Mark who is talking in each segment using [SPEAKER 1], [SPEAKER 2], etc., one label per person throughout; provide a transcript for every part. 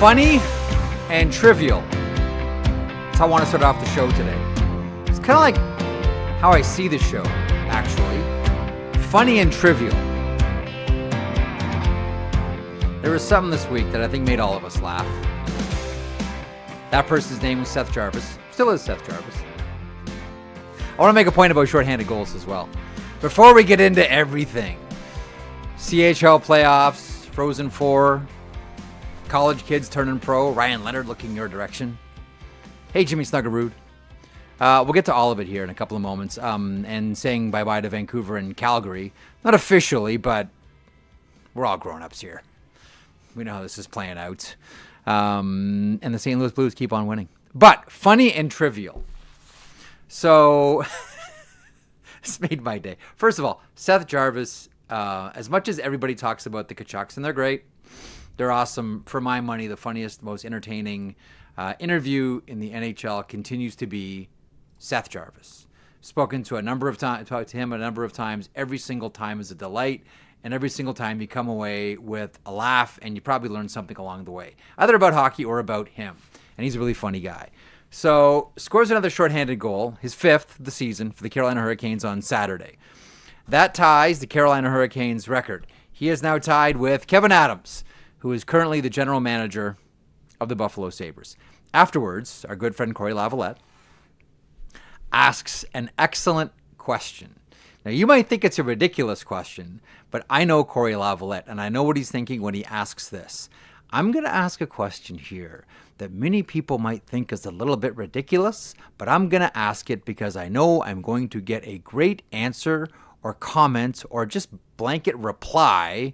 [SPEAKER 1] Funny and trivial. That's how I want to start off the show today. It's kind of like how I see the show, actually. Funny and trivial. There was something this week that I think made all of us laugh. That person's name was Seth Jarvis. Still is Seth Jarvis. I want to make a point about shorthanded goals as well. Before we get into everything, CHL playoffs, Frozen Four, college kids turning pro, Ryan Leonard looking your direction. Hey, Jimmy Snuggerud. We'll get to all of it here in a couple of moments, and saying bye-bye to Vancouver and Calgary. Not officially, but we're all grown-ups here. We know how this is playing out. And the St. Louis Blues keep on winning. But funny and trivial. So, this made my day. First of all, Seth Jarvis, as much as everybody talks about the Tkachuks, and they're great, they're awesome. For my money, the funniest, most entertaining interview in the NHL continues to be Seth Jarvis. Spoken to a number of times, talked to him a number of times. Every single time is a delight. And every single time you come away with a laugh, and you probably learn something along the way, either about hockey or about him. And he's a really funny guy. So, scores another shorthanded goal, his fifth of the season for the Carolina Hurricanes on Saturday. That ties the Carolina Hurricanes record. He is now tied with Kevin Adams, who is currently the general manager of the Buffalo Sabres. Afterwards, our good friend Corey Lavalette asks an excellent question. Now, you might think it's a ridiculous question, but I know Corey Lavalette, and I know what he's thinking when he asks this. I'm going to ask a question here that many people might think is a little bit ridiculous, but I'm going to ask it because I know I'm going to get a great answer or comment or just blanket reply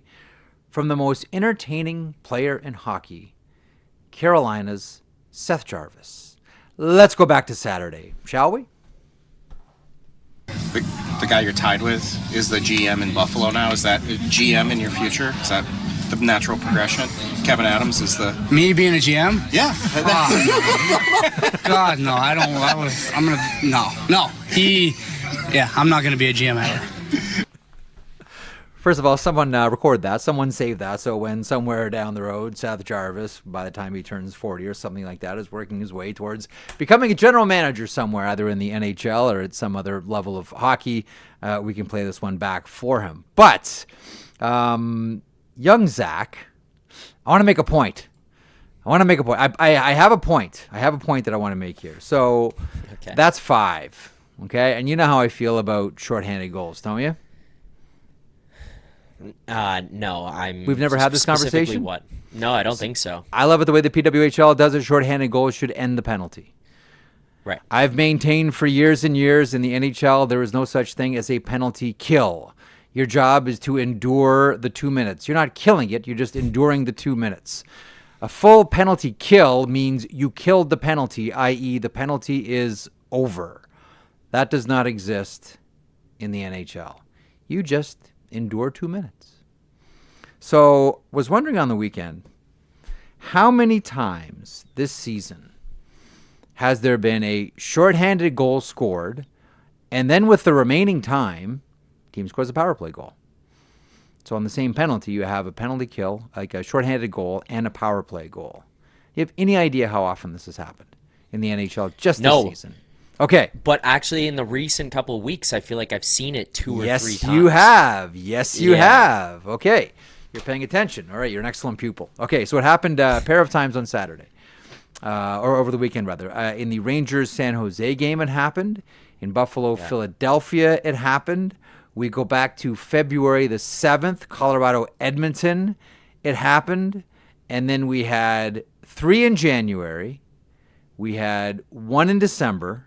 [SPEAKER 1] from the most entertaining player in hockey, Carolina's Seth Jarvis. Let's go back to Saturday, shall we?
[SPEAKER 2] The guy you're tied with is the GM in Buffalo now. Is that GM in your future? Is that the natural progression? Kevin Adams is the...
[SPEAKER 3] Me being a GM?
[SPEAKER 2] Yeah.
[SPEAKER 3] God, no, I don't... No. I'm not going to be a GM ever.
[SPEAKER 1] First of all, someone record that. Someone save that. So when somewhere down the road, Seth Jarvis, by the time he turns 40 or something like that, is working his way towards becoming a general manager somewhere, either in the NHL or at some other level of hockey, we can play this one back for him. But young Zach, I want to make a point. I have a point. I have a point that I want to make here. So That's 5. Okay? And you know how I feel about shorthanded goals, don't you?
[SPEAKER 4] No,
[SPEAKER 1] We've never had this conversation?
[SPEAKER 4] What? No, I don't think so.
[SPEAKER 1] I love it the way the PWHL does it. Shorthanded goals should end the penalty.
[SPEAKER 4] Right.
[SPEAKER 1] I've maintained for years and years in the NHL there is no such thing as a penalty kill. Your job is to endure the 2 minutes. You're not killing it. You're just enduring the 2 minutes. A full penalty kill means you killed the penalty, i.e. the penalty is over. That does not exist in the NHL. You just endure 2 minutes. So, was wondering on the weekend, how many times this season has there been a shorthanded goal scored, and then with the remaining time, team scores a power play goal? So on the same penalty, you have a penalty kill, like a shorthanded goal, and a power play goal. Do you have any idea how often this has happened in the NHL just this season? Okay.
[SPEAKER 4] But actually, in the recent couple of weeks, I feel like I've seen it 2 or 3 times.
[SPEAKER 1] Yes, you have. Okay. You're paying attention. All right. You're an excellent pupil. Okay. So it happened a pair of times on Saturday, or over the weekend, rather. In the Rangers-San Jose game, it happened. In Buffalo-Philadelphia, it happened. We go back to February the 7th, Colorado-Edmonton, it happened. And then we had 3 in January. We had 1 in December.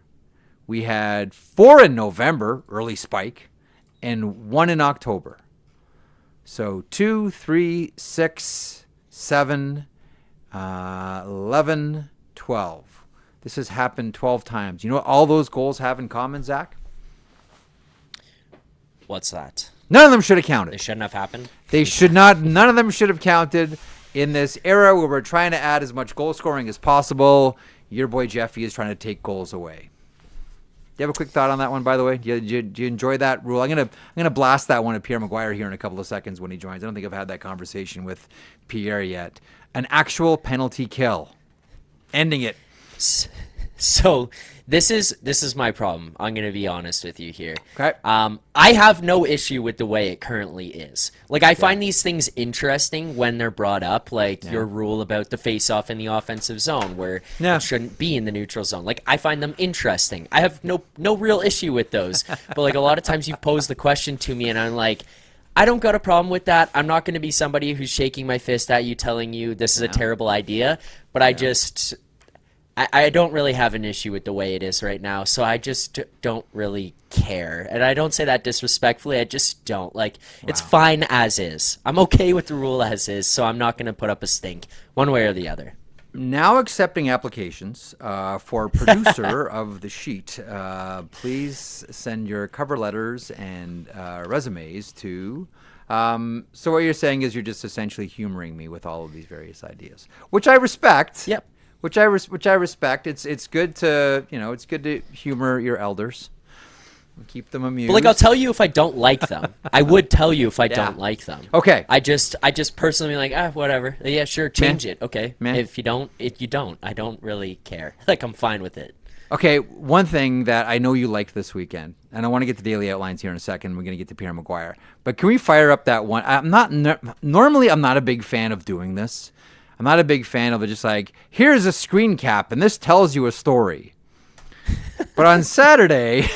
[SPEAKER 1] We had 4 in November, early spike, and 1 in October. So 2, 3, 6, 7, 11, 12. This has happened 12 times. You know what all those goals have in common, Zach?
[SPEAKER 4] What's that?
[SPEAKER 1] None of them should have counted.
[SPEAKER 4] They shouldn't have happened?
[SPEAKER 1] They should not. None of them should have counted. In this era where we're trying to add as much goal scoring as possible, your boy Jeffy is trying to take goals away. you have a quick thought on that one, by the way? Do you enjoy that rule? I'm gonna blast that one at Pierre McGuire here in a couple of seconds when he joins. I don't think I've had that conversation with Pierre yet. An actual penalty kill, ending it.
[SPEAKER 4] So this is my problem. I'm going to be honest with you here.
[SPEAKER 1] Okay.
[SPEAKER 4] I have no issue with the way it currently is. Like, I find these things interesting when they're brought up, like your rule about the face-off in the offensive zone where it shouldn't be in the neutral zone. Like, I find them interesting. I have no real issue with those. But, like, a lot of times you've posed the question to me, and I'm like, I don't got a problem with that. I'm not going to be somebody who's shaking my fist at you telling you this is a terrible idea. But I don't really have an issue with the way it is right now, so I just don't really care. And I don't say that disrespectfully, I just don't. Like, it's fine as is. I'm okay with the rule as is, so I'm not going to put up a stink one way or the other.
[SPEAKER 1] Now accepting applications for producer of the sheet. Please send your cover letters and resumes to... so what you're saying is you're just essentially humoring me with all of these various ideas, which I respect.
[SPEAKER 4] Yep.
[SPEAKER 1] Which I respect. It's good to humor your elders, keep them amused.
[SPEAKER 4] But, like, I'll tell you if I don't like them. I would tell you if I don't like them.
[SPEAKER 1] Okay.
[SPEAKER 4] I just personally like, whatever. Yeah, sure, change it. Okay.
[SPEAKER 1] Man.
[SPEAKER 4] If you don't. I don't really care. Like, I'm fine with it.
[SPEAKER 1] Okay, one thing that I know you liked this weekend, and I want to get to daily outlines here in a second. We're going to get to Pierre McGuire, but can we fire up that one? Normally I'm not a big fan of doing this. I'm not a big fan of it. Just like, here's a screen cap, and this tells you a story. But on Saturday,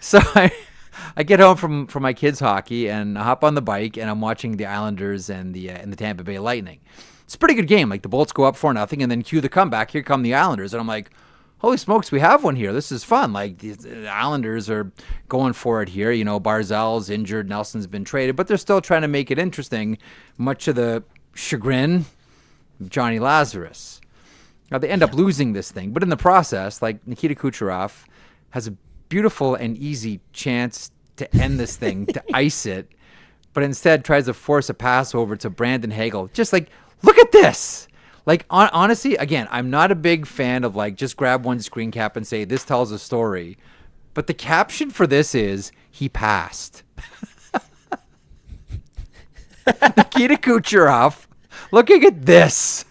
[SPEAKER 1] so I get home from my kids' hockey, and I hop on the bike, and I'm watching the Islanders and the Tampa Bay Lightning. It's a pretty good game. Like, the Bolts go up 4-0, and then cue the comeback. Here come the Islanders, and I'm like, holy smokes, we have one here. This is fun. Like, the Islanders are going for it here. You know, Barzal's injured, Nelson's been traded, but they're still trying to make it interesting, much to the chagrin Johnny Lazarus. Now, they end up losing this thing, but in the process, like, Nikita Kucherov has a beautiful and easy chance to end this thing, to ice it, but instead tries to force a pass over to Brandon Hagel. Just like, look at this. Like, honestly, again, I'm not a big fan of, like, just grab one screen cap and say, this tells a story. But the caption for this is, he passed. Nikita Kucherov looking at this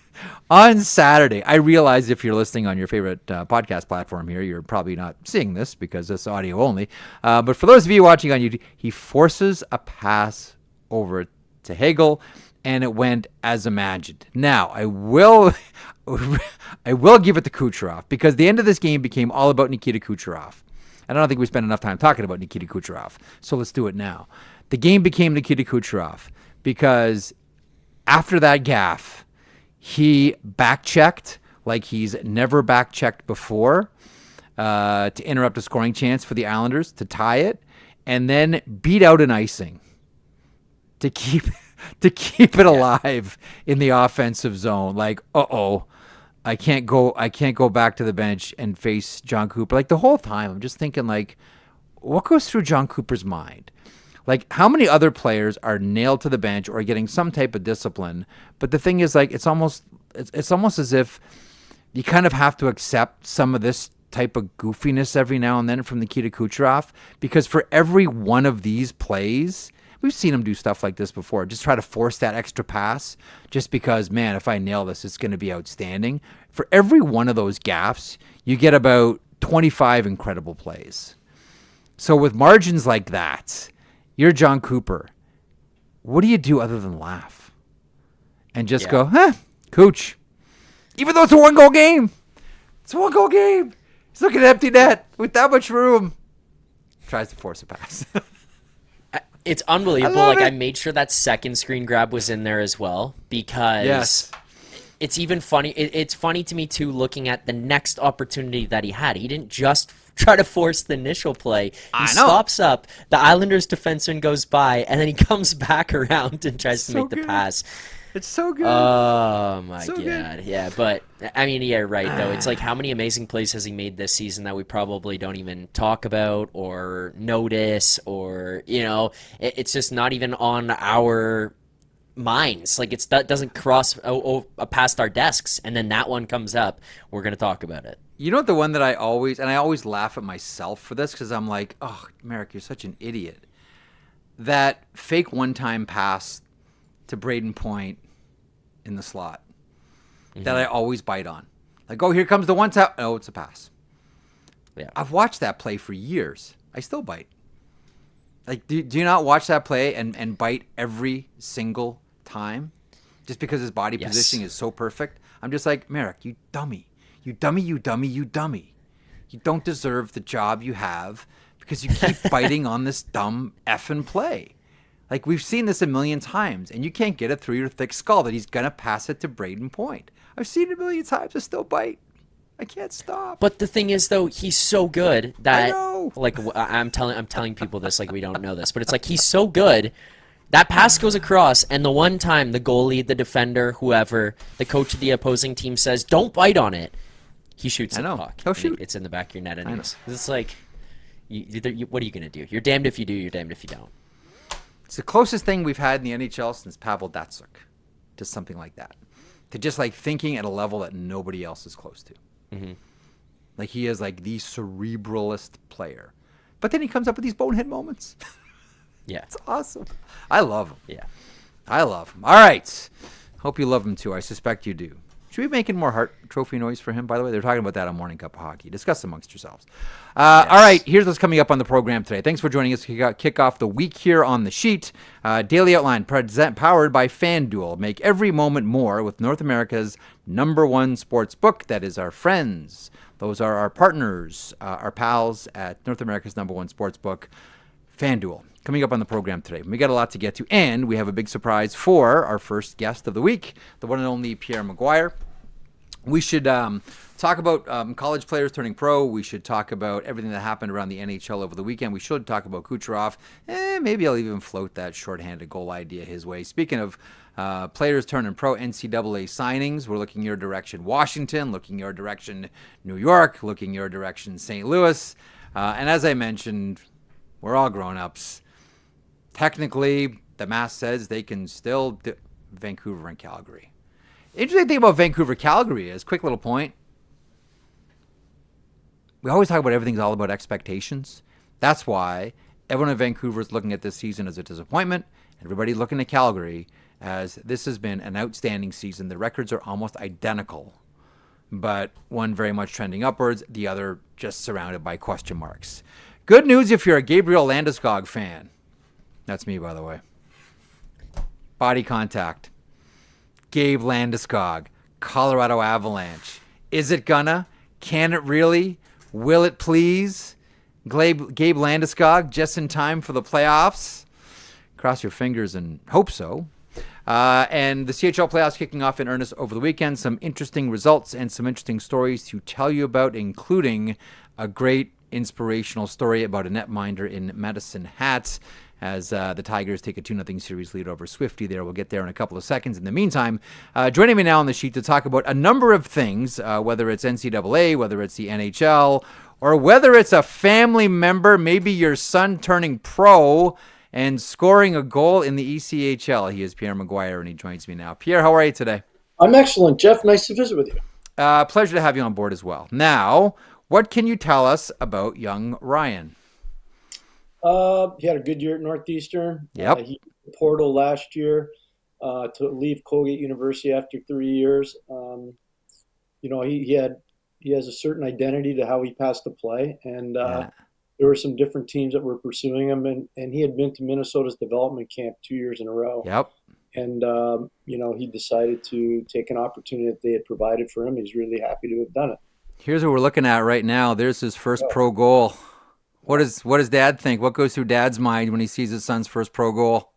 [SPEAKER 1] on Saturday. I realize if you're listening on your favorite podcast platform here, you're probably not seeing this because it's audio only. But for those of you watching on YouTube, he forces a pass over to Hagel, and it went as imagined. Now, I will give it to Kucherov because the end of this game became all about Nikita Kucherov. And I don't think we spent enough time talking about Nikita Kucherov, so let's do it now. The game became Nikita Kucherov because after that gaffe, he back-checked like he's never back-checked before to interrupt a scoring chance for the Islanders, to tie it, and then beat out an icing to keep it alive in the offensive zone. Like, I can't go back to the bench and face John Cooper. Like, the whole time, I'm just thinking, like, what goes through John Cooper's mind? Like, how many other players are nailed to the bench or getting some type of discipline? But the thing is, like, it's almost as if you kind of have to accept some of this type of goofiness every now and then from Nikita Kucherov, because for every one of these plays, we've seen him do stuff like this before. Just try to force that extra pass just because, man, if I nail this, it's going to be outstanding. For every one of those gaffes, you get about 25 incredible plays. So with margins like that, you're John Cooper. What do you do other than laugh? And just go, Cooch. Even though it's a one-goal game. It's a one-goal game. He's looking at empty net with that much room. Tries to force a pass.
[SPEAKER 4] It's unbelievable. I made sure that second screen grab was in there as well because it's even funny. It's funny to me, too, looking at the next opportunity that he had. He didn't just try to force the initial play. He stops up. The Islanders defenseman goes by, and then he comes back around and tries to make the pass.
[SPEAKER 1] It's so good.
[SPEAKER 4] Oh, my God.
[SPEAKER 1] Good.
[SPEAKER 4] Yeah, but, I mean, yeah, right, though. It's like, how many amazing plays has he made this season that we probably don't even talk about or notice or, you know, it's just not even on our minds. Like that doesn't cross past our desks, and then that one comes up. We're gonna talk about it.
[SPEAKER 1] You know what, the one that I always laugh at myself for this, because I'm like, oh, Marek, you're such an idiot. That fake one-time pass to Braden Point in the slot that I always bite on. Like, oh, here comes the one tap. Oh, it's a pass.
[SPEAKER 4] Yeah,
[SPEAKER 1] I've watched that play for years. I still bite. Like, do you not watch that play and bite every single time just because his body positioning is so perfect? I'm just like, Marek, you dummy. You dummy, you dummy, you dummy. You don't deserve the job you have because you keep biting on this dumb effing play. Like, we've seen this a million times, and you can't get it through your thick skull that he's going to pass it to Braden Point. I've seen it a million times. I still bite. I can't stop.
[SPEAKER 4] But the thing is, though, he's so good that,
[SPEAKER 1] I know.
[SPEAKER 4] like, I'm telling people this like we don't know this, but it's like he's so good. That pass goes across, and the one time the goalie, the defender, whoever, the coach of the opposing team says, "Don't bite on it," he shoots the puck.
[SPEAKER 1] Oh, shoot.
[SPEAKER 4] It's in the back of your net anyways. It's like, what are you gonna do? You're damned if you do. You're damned if you don't.
[SPEAKER 1] It's the closest thing we've had in the NHL since Pavel Datsyuk to something like that. To just like thinking at a level that nobody else is close to. Mm-hmm. Like, he is like the cerebralist player. But then he comes up with these bonehead moments.
[SPEAKER 4] Yeah.
[SPEAKER 1] It's awesome. I love him.
[SPEAKER 4] Yeah.
[SPEAKER 1] I love him. All right. Hope you love him too. I suspect you do. Should we be making more Hart Trophy noise for him, by the way? They're talking about that on Morning Cup of Hockey. Discuss amongst yourselves. Yes. All right, here's what's coming up on the program today. Thanks for joining us to kick off the week here on The Sheet. Daily Outline, powered by FanDuel. Make every moment more with North America's #1 sports book. That is our friends. Those are our partners, our pals at North America's #1 sports book, FanDuel. Coming up on the program today, we got a lot to get to, and we have a big surprise for our first guest of the week, the one and only Pierre McGuire. We should talk about college players turning pro. We should talk about everything that happened around the NHL over the weekend. We should talk about Kucherov. Maybe I'll even float that shorthanded goal idea his way. Speaking of players turning pro, NCAA signings, we're looking your direction Washington, looking your direction New York, looking your direction St. Louis. And as I mentioned, we're all grown-ups. Technically, the math says they can still do Vancouver and Calgary. Interesting thing about Vancouver-Calgary is, quick little point, we always talk about everything's all about expectations. That's why everyone in Vancouver is looking at this season as a disappointment. Everybody looking at Calgary as this has been an outstanding season. The records are almost identical, but one very much trending upwards, the other just surrounded by question marks. Good news if you're a Gabriel Landeskog fan. That's me, by the way. Body contact. Gabe Landeskog, Colorado Avalanche. Is it gonna? Can it really? Will it please? Gabe Landeskog just in time for the playoffs? Cross your fingers and hope so. And the CHL playoffs kicking off in earnest over the weekend. Some interesting results and some interesting stories to tell you about, including a great inspirational story about a netminder in Medicine Hat as the Tigers take a 2-0 series lead over Swifty there. We'll get there in a couple of seconds. In the meantime, joining me now on the sheet to talk about a number of things, whether it's NCAA, whether it's the NHL, or whether it's a family member, maybe your son turning pro and scoring a goal in the ECHL. He is Pierre McGuire, and he joins me now. Pierre, how are you today?
[SPEAKER 5] I'm excellent, Jeff. Nice to visit with you.
[SPEAKER 1] Pleasure to have you on board as well. Now, what can you tell us about young Ryan?
[SPEAKER 5] He had a good year at Northeastern.
[SPEAKER 1] Yep.
[SPEAKER 5] He did the portal last year to leave Colgate University after 3 years. He has a certain identity to how he passed the play, and there were some different teams that were pursuing him, and he had been to Minnesota's development camp 2 years in a row.
[SPEAKER 1] Yep.
[SPEAKER 5] And he decided to take an opportunity that they had provided for him. He's really happy to have done it.
[SPEAKER 1] Here's what we're looking at right now. There's his first pro goal. What does Dad think? What goes through Dad's mind when he sees his son's first pro goal?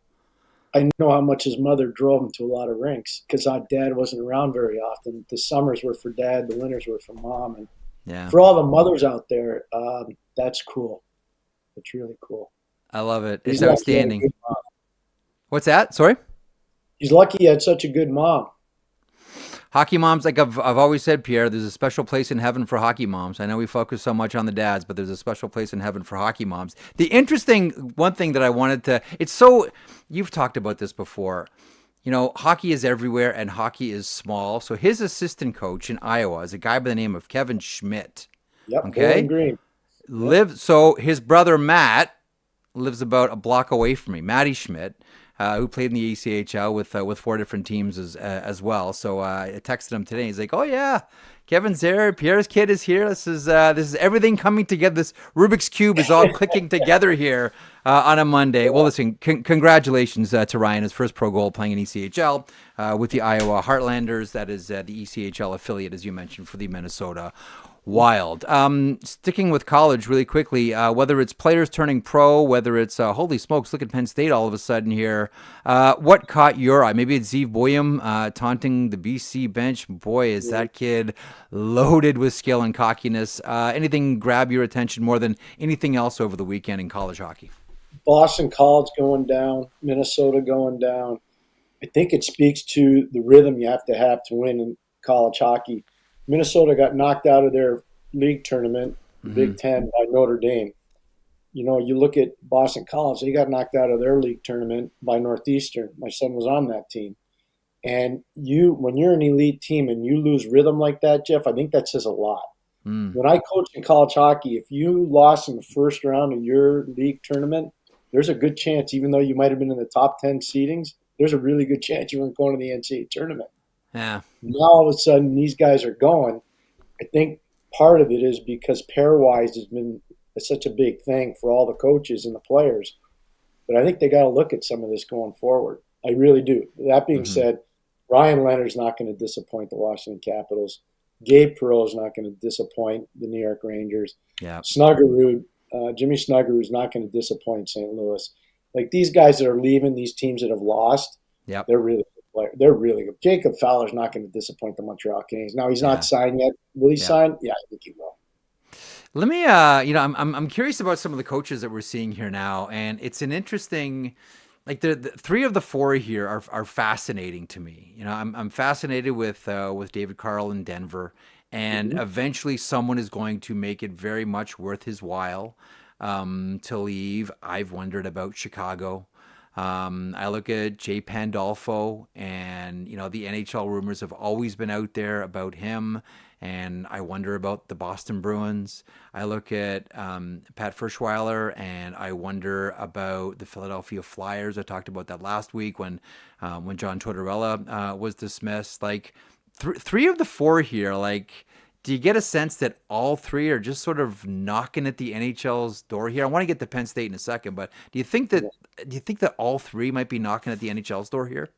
[SPEAKER 5] I know how much his mother drove him to a lot of rinks because our dad wasn't around very often. The summers were for Dad, the winters were for Mom, and for all the mothers out there, that's cool. It's really cool.
[SPEAKER 1] I love it. It's outstanding. What's that? Sorry?
[SPEAKER 5] He's lucky he had such a good mom.
[SPEAKER 1] Hockey moms, like I've always said, Pierre, there's a special place in heaven for hockey moms. I know we focus so much on the dads, but there's a special place in heaven for hockey moms. The interesting one thing that I wanted to, you've talked about this before. hockey is everywhere and hockey is small. So his assistant coach in Iowa is a guy by the name of Kevin Schmidt.
[SPEAKER 5] Yep.
[SPEAKER 1] Okay.
[SPEAKER 5] Green.
[SPEAKER 1] So his brother Matt lives about a block away from me. Matty Schmidt, who played in the ECHL with 4 different teams as well. So I texted him today. He's like, "Oh yeah, Kevin's there. Pierre's kid is here. This is everything coming together. This Rubik's Cube is all clicking together here on a Monday." Well, listen, congratulations to Ryan, his first pro goal playing in ECHL with the Iowa Heartlanders. That is the ECHL affiliate, as you mentioned, for the Minnesota Wild. Sticking with college really quickly, whether it's players turning pro, whether it's holy smokes, look at Penn State all of a sudden here. What caught your eye? Maybe it's Zeev Boyum taunting the BC bench. Boy, is that kid loaded with skill and cockiness. Anything grab your attention more than anything else over the weekend in college hockey?
[SPEAKER 5] Boston College going down, Minnesota going down. I think it speaks to the rhythm you have to win in college hockey. Minnesota got knocked out of their league tournament, Big Ten, by Notre Dame. You look at Boston College, they got knocked out of their league tournament by Northeastern. My son was on that team. And when you're an elite team and you lose rhythm like that, Jeff, I think that says a lot. When I coached in college hockey, if you lost in the first round of your league tournament, there's a good chance, even though you might have been in the top 10 seedings, there's a really good chance you weren't going to the NCAA tournament.
[SPEAKER 1] Yeah.
[SPEAKER 5] Now all of a sudden these guys are going. I think part of it is because pairwise has been such a big thing for all the coaches and the players. But I think they got to look at some of this going forward. I really do. That being said, Ryan Leonard's not going to disappoint the Washington Capitals. Gabe Perreault is not going to disappoint the New York Rangers.
[SPEAKER 1] Yeah.
[SPEAKER 5] Snuggerud, Jimmy Snuggerud is not going to disappoint St. Louis. Like these guys that are leaving, these teams that have lost, they're really player. They're really good. Jacob Fowler's not going to disappoint the Montreal Canadiens. Now he's not signed yet. Will he sign? Yeah, I think he will.
[SPEAKER 1] Let me, I'm curious about some of the coaches that we're seeing here now, and it's an interesting, like the 3 of the 4 here are fascinating to me. I'm fascinated with David Carl in Denver, and eventually someone is going to make it very much worth his while to leave. I've wondered about Chicago. I look at Jay Pandolfo, and the NHL rumors have always been out there about him, and I wonder about the Boston Bruins. I look at Pat Ferschweiler, and I wonder about the Philadelphia Flyers. I talked about that last week when John Tortorella was dismissed. Like 3 of the 4 here, like. Do you get a sense that all 3 are just sort of knocking at the NHL's door here? I want to get to Penn State in a second, but do you think that all 3 might be knocking at the NHL's door here?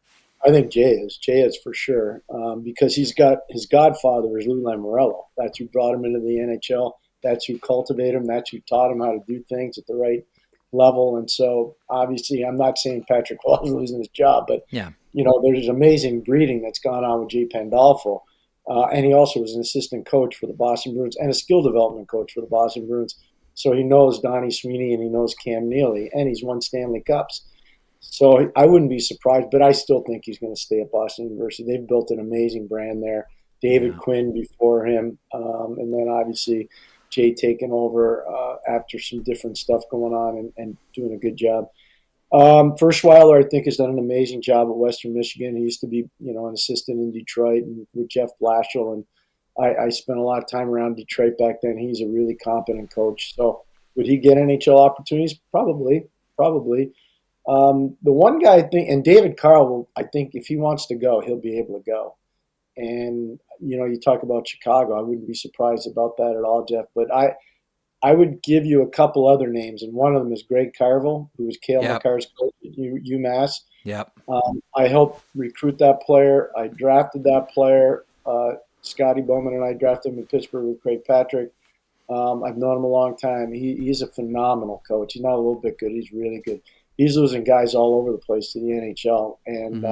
[SPEAKER 5] I think Jay is for sure, because he's got his godfather is Lou Lamoriello. That's who brought him into the NHL. That's who cultivated him. That's who taught him how to do things at the right level. And so, obviously, I'm not saying Patrick Roy is losing his job, but there's amazing breeding that's gone on with Jay Pandolfo. And he also was an assistant coach for the Boston Bruins and a skill development coach for the Boston Bruins. So he knows Donnie Sweeney and he knows Cam Neely, and he's won Stanley Cups. So I wouldn't be surprised, but I still think he's going to stay at Boston University. They've built an amazing brand there. David Quinn before him, and then obviously Jay taking over after some different stuff going on and doing a good job. Ferschweiler, I think, has done an amazing job at Western Michigan. He used to be, an assistant in Detroit and with Jeff Blashill, and I spent a lot of time around Detroit back then. He's a really competent coach. So would he get NHL opportunities? Probably. The one guy I think, and David Carl, I think if he wants to go, he'll be able to go. And, you talk about Chicago. I wouldn't be surprised about that at all, Jeff. But I would give you a couple other names, and one of them is Greg Carville, who was Cale Makar's coach at UMass.
[SPEAKER 1] Yep.
[SPEAKER 5] I helped recruit that player. I drafted that player. Scotty Bowman and I drafted him in Pittsburgh with Craig Patrick. I've known him a long time. He's a phenomenal coach. He's not a little bit good. He's really good. He's losing guys all over the place to the NHL. And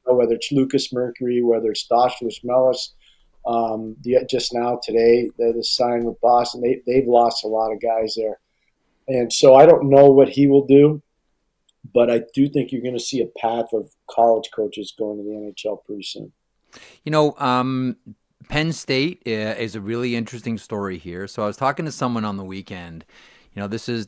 [SPEAKER 5] whether it's Lucas Mercury, whether it's Stoshlis Mellis, just now today, they just signed with Boston. They've lost a lot of guys there. And so I don't know what he will do, but I do think you're going to see a path of college coaches going to the NHL pretty soon.
[SPEAKER 1] Penn State is a really interesting story here. So I was talking to someone on the weekend, this is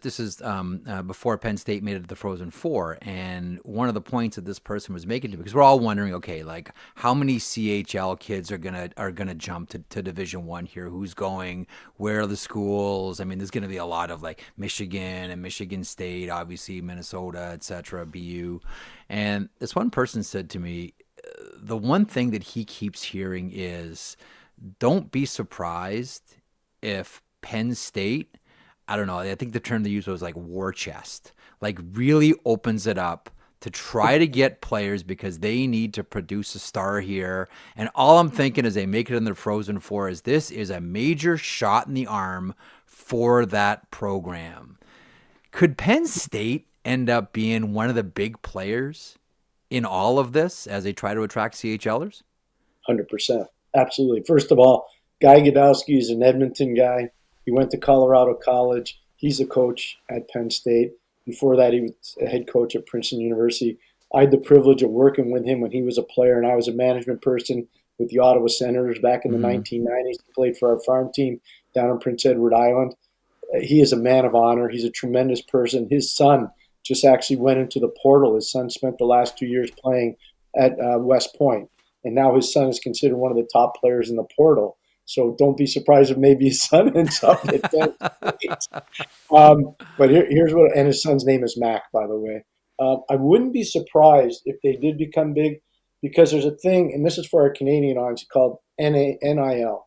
[SPEAKER 1] before Penn State made it to the Frozen Four, and one of the points that this person was making to me, because we're all wondering, okay, like how many CHL kids are gonna jump to Division I here? Who's going? Where are the schools? I mean, there's gonna be a lot of like Michigan and Michigan State, obviously Minnesota, etc., BU, and this one person said to me, the one thing that he keeps hearing is, don't be surprised if Penn State, I don't know, I think the term they used was like war chest, like really opens it up to try to get players because they need to produce a star here. And all I'm thinking as they make it in the Frozen Four is this is a major shot in the arm for that program. Could Penn State end up being one of the big players in all of this as they try to attract CHLers?
[SPEAKER 5] 100%. Absolutely. First of all, Guy Godowski is an Edmonton guy. He went to Colorado College. He's a coach at Penn State. Before that, he was a head coach at Princeton University. I had the privilege of working with him when he was a player, and I was a management person with the Ottawa Senators back in the 1990s. He played for our farm team down in Prince Edward Island. He is a man of honor. He's a tremendous person. His son just actually went into the portal. His son spent the last 2 years playing at West Point, and now his son is considered one of the top players in the portal. So don't be surprised if maybe his son ends up at Penn State. But here's what, and his son's name is Mac, by the way. I wouldn't be surprised if they did become big, because there's a thing, and this is for our Canadian audience, called NIL,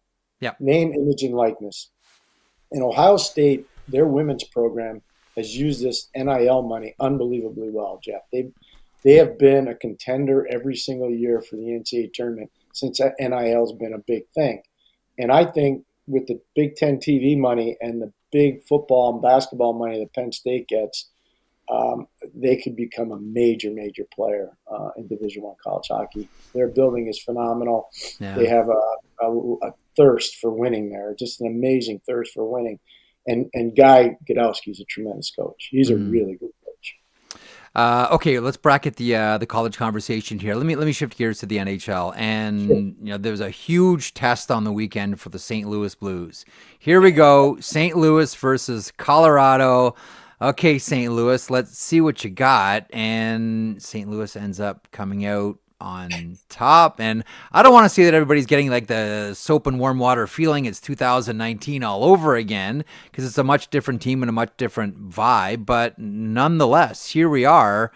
[SPEAKER 5] name, image, and likeness. In Ohio State, their women's program has used this NIL money unbelievably well, Jeff. They have been a contender every single year for the NCAA tournament since NIL has been a big thing. And I think with the Big Ten TV money and the big football and basketball money that Penn State gets, they could become a major, major player in Division I college hockey. Their building is phenomenal. Yeah. They have a thirst for winning there, just an amazing thirst for winning. And Guy Godowski is a tremendous coach. He's a really good coach.
[SPEAKER 1] Okay, let's bracket the college conversation here. Let me shift gears to the NHL. And there was a huge test on the weekend for the St. Louis Blues. Here we go, St. Louis versus Colorado. Okay, St. Louis, let's see what you got. And St. Louis ends up coming out on top. And I don't want to say that everybody's getting like the soap and warm water feeling it's 2019 all over again, because it's a much different team and a much different vibe. But nonetheless, here we are.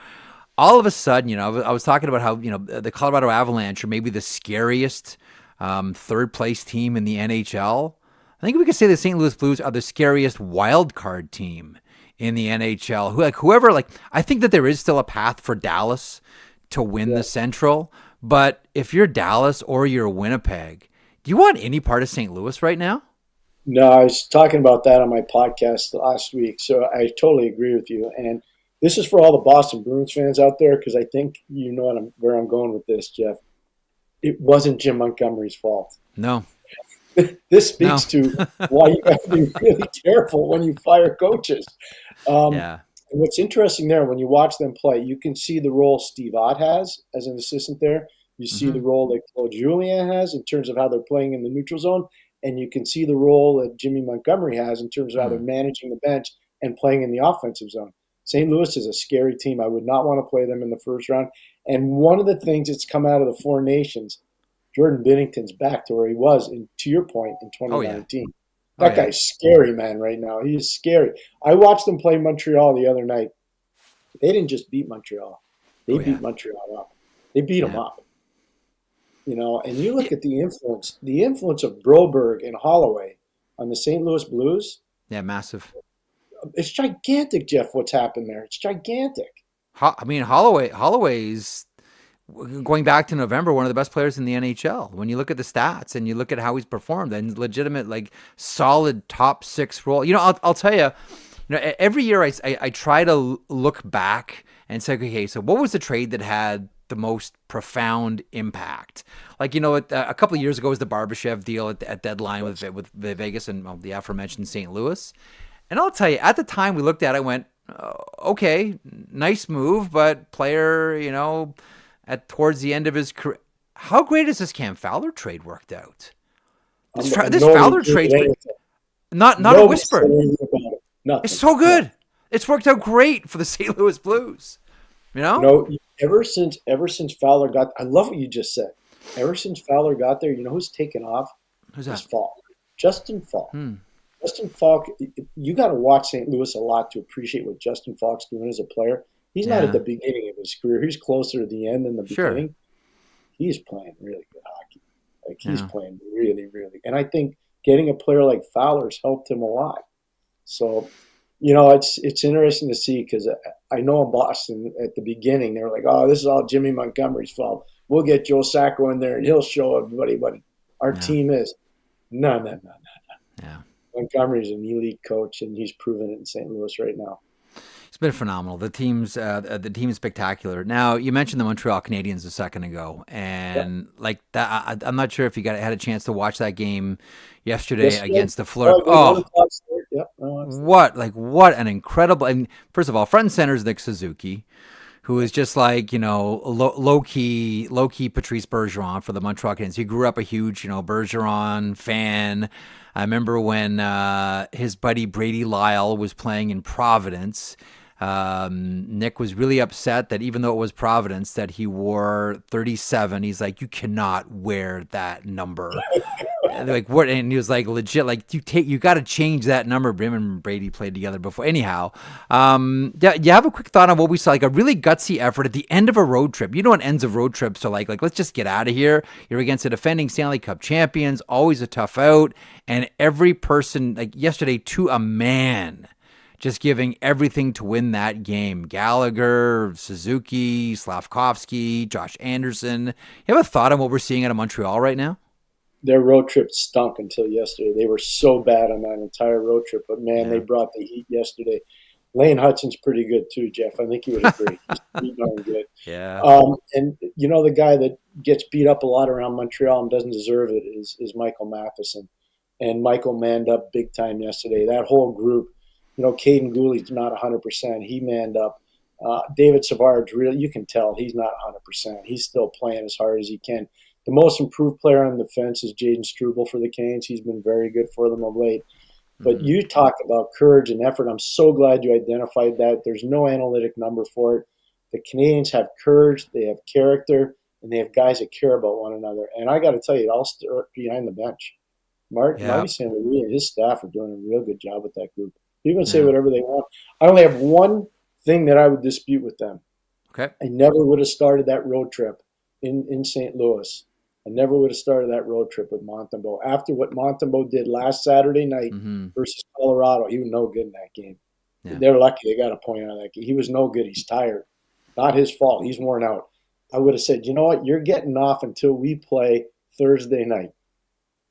[SPEAKER 1] All of a sudden, I was talking about how, the Colorado Avalanche are maybe the scariest third place team in the NHL. I think we could say the St. Louis Blues are the scariest wild card team in the NHL. I think that there is still a path for Dallas to win the Central, but if you're Dallas or you're Winnipeg, do you want any part of St. Louis right now?
[SPEAKER 5] No, I was talking about that on my podcast last week, so I totally agree with you. And this is for all the Boston Bruins fans out there, because I think you know where I'm going with this, Jeff. It wasn't Jim Montgomery's fault.
[SPEAKER 1] No.
[SPEAKER 5] This speaks to why you have to be really careful when you fire coaches. And what's interesting there, when you watch them play, you can see the role Steve Ott has as an assistant there. You see the role that Claude Julien has in terms of how they're playing in the neutral zone. And you can see the role that Jimmy Montgomery has in terms of how they're managing the bench and playing in the offensive zone. St. Louis is a scary team. I would not want to play them in the first round. And one of the things that's come out of the Four Nations, Jordan Binnington's back to where he was, to your point, in 2019. That guy's scary, man, right now. He is scary. I watched them play Montreal the other night. They didn't just beat Montreal. They beat Montreal up. They beat them up. And you look at the influence of Broberg and Holloway on the St. Louis Blues.
[SPEAKER 1] Yeah, massive.
[SPEAKER 5] It's gigantic, Jeff, what's happened there. It's gigantic.
[SPEAKER 1] Holloway's, going back to November, one of the best players in the NHL. When you look at the stats and you look at how he's performed, and legitimate, solid top six role. I'll tell you, every year I try to look back and say, okay, so what was the trade that had the most profound impact? A couple of years ago was the Barbashev deal at deadline with Vegas and the aforementioned St. Louis. And I'll tell you, at the time we looked at it, I went, okay, nice move, but player, towards the end of his career. How great is this Cam Fowler trade worked out? This Fowler trade's not a whisper.
[SPEAKER 5] Nothing.
[SPEAKER 1] It's so good. It's worked out great for the St. Louis Blues.
[SPEAKER 5] Ever since Fowler got, I love what you just said. Ever since Fowler got there, you know who's taken off?
[SPEAKER 1] Who's that?
[SPEAKER 5] Falk. Justin Falk. Justin Falk, you got to watch St. Louis a lot to appreciate what Justin Falk's doing as a player. He's not at the beginning of his career. He's closer to the end than the beginning. He's playing really good hockey. Like, he's playing really, really. And I think getting a player like Fowler's helped him a lot. So, it's interesting to see, because I know in Boston at the beginning, they were like, oh, this is all Jimmy Montgomery's fault. We'll get Joe Sacco in there and he'll show everybody what our team is. No.
[SPEAKER 1] Yeah.
[SPEAKER 5] Montgomery's an elite coach, and he's proven it in St. Louis right now.
[SPEAKER 1] It's been phenomenal. The team is spectacular. Now, you mentioned the Montreal Canadiens a second ago, and like that, I'm not sure if you had a chance to watch that game yesterday against the Florida. What an incredible! And first of all, front and center is Nick Suzuki, who is just like, low key Patrice Bergeron for the Montreal Canadiens. He grew up a huge, Bergeron fan. I remember when his buddy Brady Lyle was playing in Providence. Nick was really upset that even though it was Providence, that he wore 37. He's like, you cannot wear that number. Like, what? And he was like, legit, like, you got to change that number. Him and Brady played together before. Anyhow, you have a quick thought on what we saw, like a really gutsy effort at the end of a road trip. What ends of road trips are like let's just get out of here. You're against the defending Stanley Cup champions, always a tough out. And every person, like yesterday, to a man, just giving everything to win that game. Gallagher, Suzuki, Slavkovsky, Josh Anderson. You have a thought on what we're seeing out of Montreal right now?
[SPEAKER 5] Their road trip stunk until yesterday. They were so bad on that entire road trip, but man, they brought the heat yesterday. Lane Hutson's pretty good too, Jeff. I think you would agree. He's pretty darn good.
[SPEAKER 1] Yeah.
[SPEAKER 5] And the guy that gets beat up a lot around Montreal and doesn't deserve it is Michael Matheson. And Michael manned up big time yesterday. That whole group, Caden Gooley's not 100%. He manned up. David Savard's really, you can tell he's not 100%. He's still playing as hard as he can. The most improved player on the defense is Jaden Struble for the Canes. He's been very good for them of late. But you talk about courage and effort. I'm so glad you identified that. There's no analytic number for it. The Canadiens have courage, they have character, and they have guys that care about one another. And I got to tell you, it all starts behind the bench. Marty St. Louis and his staff are doing a real good job with that group. You can say whatever they want. I only have one thing that I would dispute with them.
[SPEAKER 1] Okay.
[SPEAKER 5] I never would have started that road trip in St. Louis. I never would have started that road trip with Montembeault. After what Montembeault did last Saturday night versus Colorado, he was no good in that game. Yeah. They're lucky they got a point out of that game. He was no good. He's tired. Not his fault. He's worn out. I would have said, you know what? You're getting off until we play Thursday night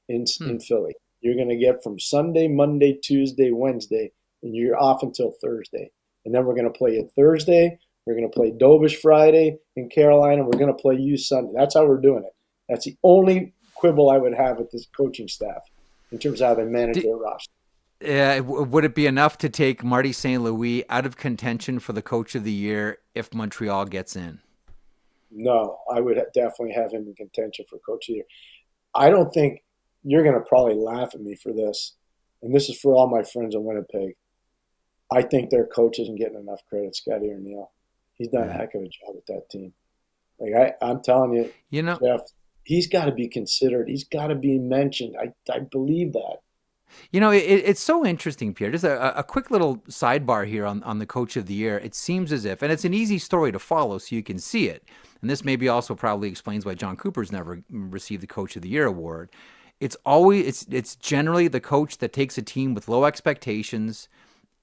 [SPEAKER 5] in Philly. You're going to get from Sunday, Monday, Tuesday, Wednesday, and you're off until Thursday. And then we're going to play you Thursday. We're going to play Dobish Friday in Carolina. We're going to play you Sunday. That's how we're doing it. That's the only quibble I would have with this coaching staff in terms of how they manage their roster.
[SPEAKER 1] Would it be enough to take Marty St. Louis out of contention for the coach of the year if Montreal gets in?
[SPEAKER 5] No, I would definitely have him in contention for coach of the year. I don't think you're going to probably laugh at me for this, and this is for all my friends in Winnipeg. I think their coach isn't getting enough credit, Scotty O'Neill. He's done a heck of a job with that team. Like I'm telling you, Jeff, he's got to be considered. He's got to be mentioned. I believe that.
[SPEAKER 1] It's so interesting, Pierre. Just a quick little sidebar here on the coach of the year. It seems as if, and it's an easy story to follow so you can see it, and this maybe also probably explains why John Cooper's never received the coach of the year award. It's generally the coach that takes a team with low expectations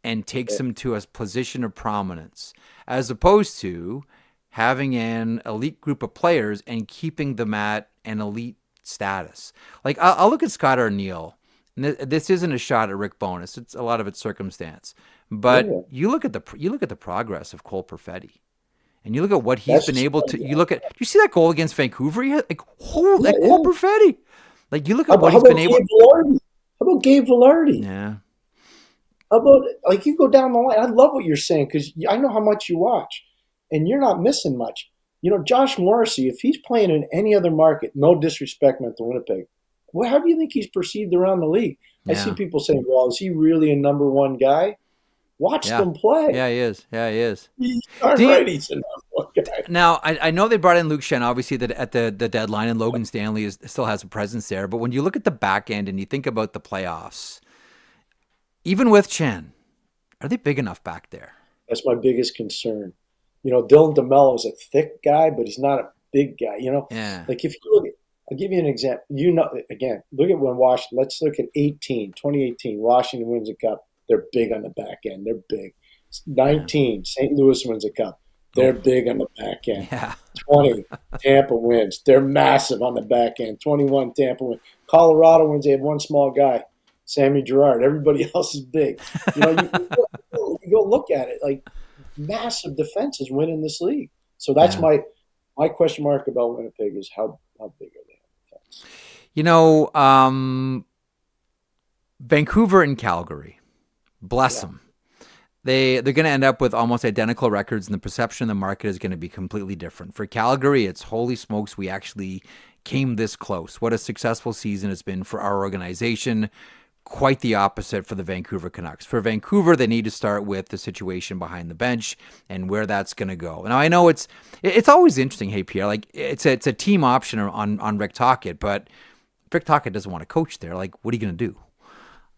[SPEAKER 1] and takes them to a position of prominence, as opposed to having an elite group of players and keeping them at an elite status. Like I'll look at Scott O'Neill, and this isn't a shot at Rick Bowness. It's a lot of it's circumstance. But you look at the progress of Cole Perfetti, and you look at what he's been able to. You look at. Do you see that goal against Vancouver? He had Cole Perfetti. Like you look at what he's been able.
[SPEAKER 5] How about Gabe Velarde?
[SPEAKER 1] Yeah.
[SPEAKER 5] How about you go down the line? I love what you're saying because I know how much you watch, and you're not missing much. Josh Morrissey, if he's playing in any other market, no disrespect meant to Winnipeg, how do you think he's perceived around the league? I see people saying, well, is he really a number one guy? Watch them play.
[SPEAKER 1] Yeah, he is.
[SPEAKER 5] He's right. He's enough guy.
[SPEAKER 1] Now, I know they brought in Luke Schenn, obviously, at the deadline, and Logan Stanley still has a presence there. But when you look at the back end and you think about the playoffs, even with Schenn, are they big enough back there?
[SPEAKER 5] That's my biggest concern. Dylan DeMello is a thick guy, but he's not a big guy. Like if you look at, I'll give you an example. Again, look at when Washington. Let's look at 2018. Washington wins a cup. They're big on the back end. They're big. 19, St. Louis wins a cup. They're big on the back end.
[SPEAKER 1] Yeah.
[SPEAKER 5] 20, Tampa wins. They're massive on the back end. 21, Tampa wins. Colorado wins. They have one small guy, Sammy Girard. Everybody else is big. You go look at it. Like, massive defenses win in this league. So that's my question mark about Winnipeg is how big are they on defense?
[SPEAKER 1] Vancouver and Calgary, bless them. They're going to end up with almost identical records, and the perception of the market is going to be completely different. For Calgary, it's holy smokes, we actually came this close. What a successful season it's been for our organization. Quite the opposite for the Vancouver Canucks. For Vancouver, they need to start with the situation behind the bench and where that's going to go. Now, I know it's always interesting, hey, Pierre, like it's a team option on Rick Tocchet, but Rick Tocchet doesn't want to coach there. Like, what are you going to do?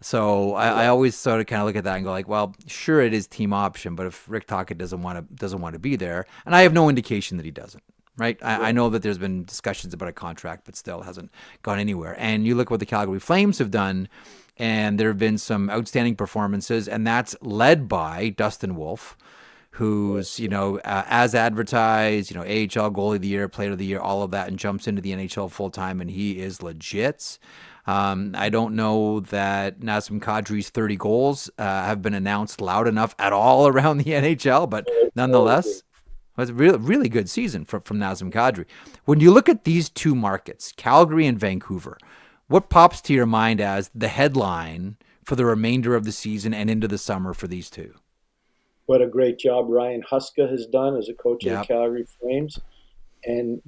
[SPEAKER 1] So I always sort of kind of look at that and go like, well, sure, it is team option, but if Rick Tocchet doesn't want to be there, and I have no indication that he doesn't, right? I know that there's been discussions about a contract, but still hasn't gone anywhere. And you look at what the Calgary Flames have done, and there have been some outstanding performances, and that's led by Dustin Wolf, who's, as advertised, AHL goalie of the year, player of the year, all of that, and jumps into the NHL full time, and he is legit. I don't know that Nazem Kadri's 30 goals have been announced loud enough at all around the NHL, but nonetheless, it was a really good season from Nazem Kadri. When you look at these two markets, Calgary and Vancouver, what pops to your mind as the headline for the remainder of the season and into the summer for these two?
[SPEAKER 5] What a great job Ryan Huska has done as a coach of the Calgary Flames. And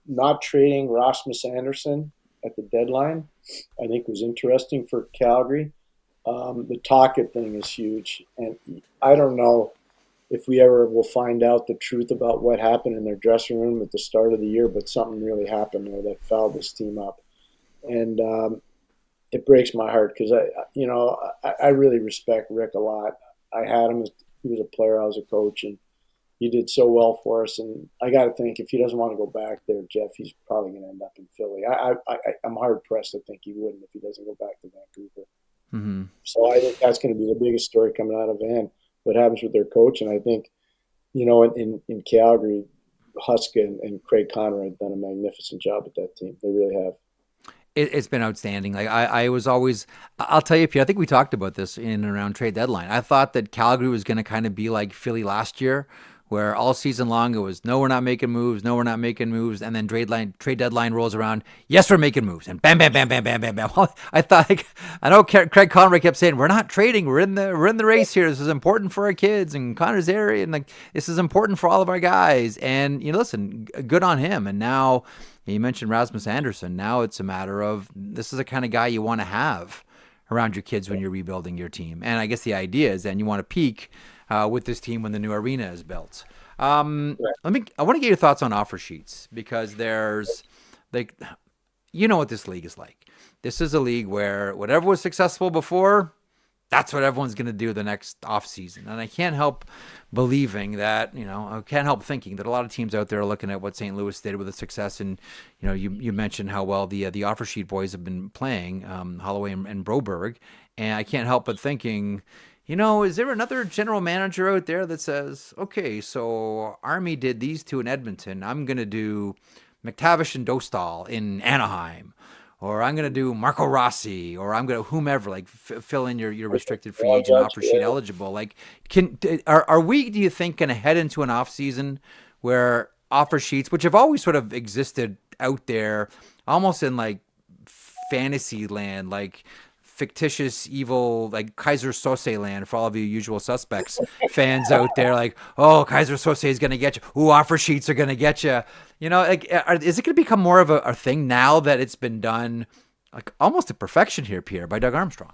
[SPEAKER 5] not trading Rasmus Andersson at the deadline, I think was interesting for Calgary. The Tocchet thing is huge. And I don't know if we ever will find out the truth about what happened in their dressing room at the start of the year, but something really happened there that fouled this team up. And it breaks my heart because I really respect Rick a lot. I had him. He was a player. I was a coach, and he did so well for us. And I got to think if he doesn't want to go back there, Jeff, he's probably going to end up in Philly. I'm hard pressed to think he wouldn't if he doesn't go back to Vancouver. Mm-hmm. So I think that's going to be the biggest story coming out of Van. What happens with their coach? And I think, in Calgary, Huska and Craig Conroy have done a magnificent job with that team. They really have.
[SPEAKER 1] It's been outstanding. Like I was always, I'll tell you, Pierre, I think we talked about this in and around trade deadline. I thought that Calgary was going to kind of be like Philly last year, where all season long it was, no, we're not making moves, and then trade deadline rolls around, yes, we're making moves, and bam, bam, bam, bam, bam, bam, bam. Well, I know Craig Conroy kept saying, we're not trading, we're in the race here. This is important for our kids and Connor's area, and like this is important for all of our guys. And listen, good on him. And now you mentioned Rasmus Andersson. Now it's a matter of this is the kind of guy you want to have around your kids when you're rebuilding your team. And I guess the idea is then you want to peak with this team when the new arena is built. I want to get your thoughts on offer sheets because there's what this league is like. This is a league where whatever was successful before, that's what everyone's going to do the next off season. And I can't help believing that, I can't help thinking that a lot of teams out there are looking at what St. Louis did with the success. And, you mentioned how well the offer sheet boys have been playing, Holloway and Broberg. And I can't help but thinking, is there another general manager out there that says, okay, so Army did these two in Edmonton. I'm going to do McTavish and Dostal in Anaheim. Or I'm going to do Marco Rossi, or I'm going to whomever, like fill in your restricted free agent offer sheet eligible. Like, are we, do you think, going to head into an off season where offer sheets, which have always sort of existed out there, almost in like fantasy land, like fictitious evil, like Kaiser Sose land for all of you usual suspects fans out there, like, oh, Kaiser Sose is going to get you. Ooh, offer sheets are going to get you. Is it going to become more of a thing now that it's been done like almost to perfection here, Pierre, by Doug Armstrong?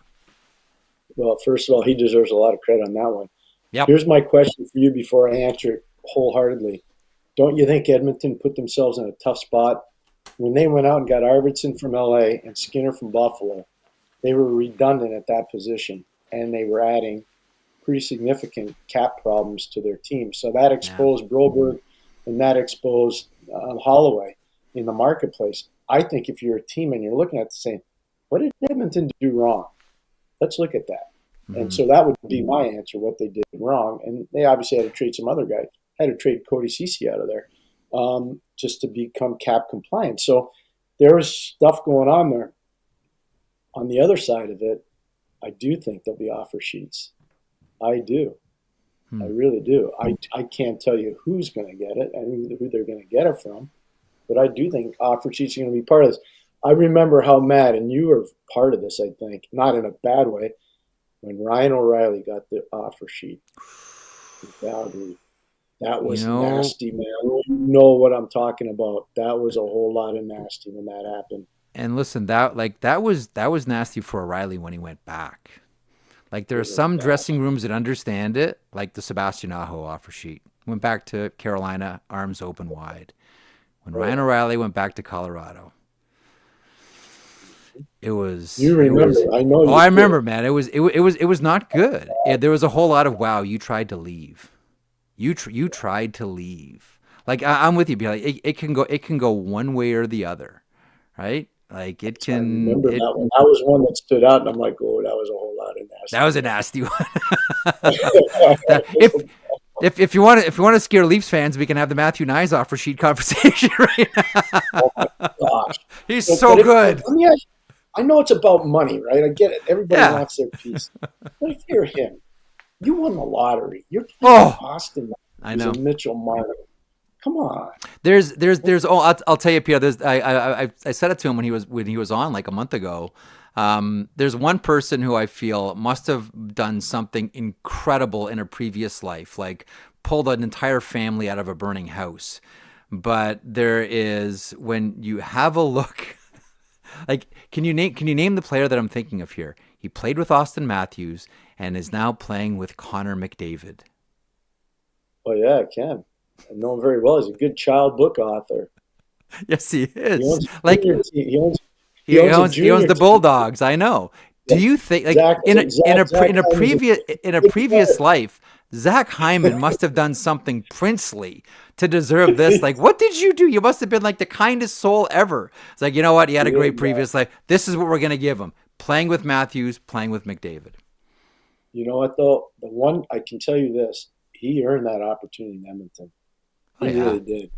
[SPEAKER 5] Well, first of all, he deserves a lot of credit on that one.
[SPEAKER 1] Yep.
[SPEAKER 5] Here's my question for you before I answer it wholeheartedly. Don't you think Edmonton put themselves in a tough spot? When they went out and got Arvidsson from LA and Skinner from Buffalo, they were redundant at that position, and they were adding pretty significant cap problems to their team. So that exposed Broberg, and that exposed Holloway in the marketplace. I think if you're a team and you're looking at the same, what did Edmonton do wrong? Let's look at that. Mm-hmm. And so that would be my answer, what they did wrong. And they obviously had to trade some other guys. Had to trade Cody Ceci out of there just to become cap compliant. So there was stuff going on there. On the other side of it, I do think there'll be offer sheets. I do. I really do. I can't tell you who's going to get it and who they're going to get it from, but I do think offer sheets are going to be part of this. I remember how mad, and you were part of this, I think, not in a bad way, when Ryan O'Reilly got the offer sheet in Calgary. That was nasty, man. You know what I'm talking about. That was a whole lot of nasty when that happened.
[SPEAKER 1] And listen, that was nasty for O'Reilly when he went back. Like, there are some dressing rooms that understand it, like the Sebastian Aho offer sheet. Went back to Carolina, arms open wide. When Ryan O'Reilly went back to Colorado, it was.
[SPEAKER 5] You remember? I know.
[SPEAKER 1] Oh, I remember, man. It was not good. There was a whole lot of you tried to leave. You tried to leave. Like, I'm with you. Like, it can go one way or the other, right? Like, it can.
[SPEAKER 5] I remember that one. That was one that stood out, and I'm like, oh, that was a whole lot of nasty.
[SPEAKER 1] That was a nasty one. If you want to scare Leafs fans, we can have the Matthew Nyes offer sheet conversation right now.
[SPEAKER 5] Oh my gosh,
[SPEAKER 1] he's so good.
[SPEAKER 5] I know it's about money, right? I get it. Everybody wants their piece. But if you're him, you won the lottery. You're playing Austin.
[SPEAKER 1] I know.
[SPEAKER 5] Mitchell Marner. Come on.
[SPEAKER 1] There's I'll tell you, Pierre. I said it to him when he was on like a month ago. There's one person who I feel must have done something incredible in a previous life, like pulled an entire family out of a burning house. But there is, when you have a look, like, can you name the player that I'm thinking of here? He played with Austin Matthews and is now playing with Connor McDavid.
[SPEAKER 5] Oh yeah, I can. I know him very well. He's a good child book author.
[SPEAKER 1] Yes, he is.
[SPEAKER 5] He owns
[SPEAKER 1] the Bulldogs. I know. Do you think, like, in a previous life, Zach Hyman must have done something princely to deserve this? Like, what did you do? You must have been like the kindest soul ever. It's like, you know what? He had a great previous life. This is what we're going to give him. Playing with Matthews, playing with McDavid.
[SPEAKER 5] You know what, though? The one, I can tell you this, he earned that opportunity in Edmonton. He really did.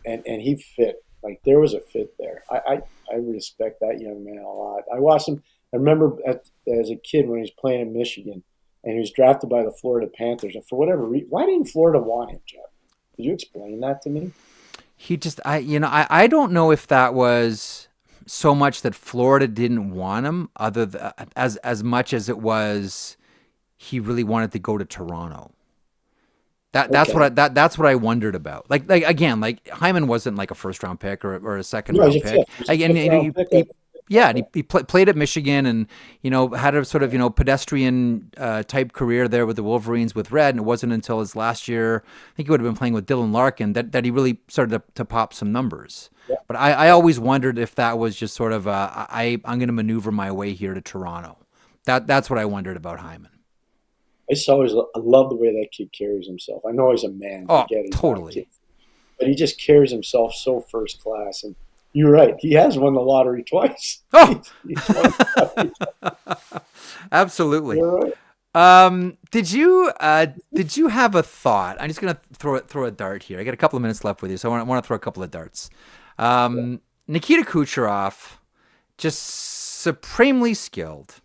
[SPEAKER 5] And he fit. Like, there was a fit there. I respect that young man a lot. I watched him. I remember as a kid when he was playing in Michigan, and he was drafted by the Florida Panthers. And for whatever reason, why didn't Florida want him, Jeff? Could you explain that to me?
[SPEAKER 1] He just, I don't know if that was so much that Florida didn't want him, as much as it was he really wanted to go to Toronto. That's what I wondered about. Like again, like, Hyman wasn't like a first round pick or a second round pick. He played at Michigan and, had a sort of, pedestrian type career there with the Wolverines with Red. And it wasn't until his last year, I think he would have been playing with Dylan Larkin, that he really started to pop some numbers. Yeah. But I always wondered if that was just sort of I'm going to maneuver my way here to Toronto. That's what I wondered about Hyman.
[SPEAKER 5] I love the way that kid carries himself. I know he's a man.
[SPEAKER 1] Oh, totally.
[SPEAKER 5] But he just carries himself so first class. And you're right. He has won the lottery twice.
[SPEAKER 1] Oh, absolutely.
[SPEAKER 5] You're right.
[SPEAKER 1] Did you have a thought? I'm just going to throw a dart here. I got a couple of minutes left with you, so I want to throw a couple of darts. Nikita Kucherov, just supremely skilled.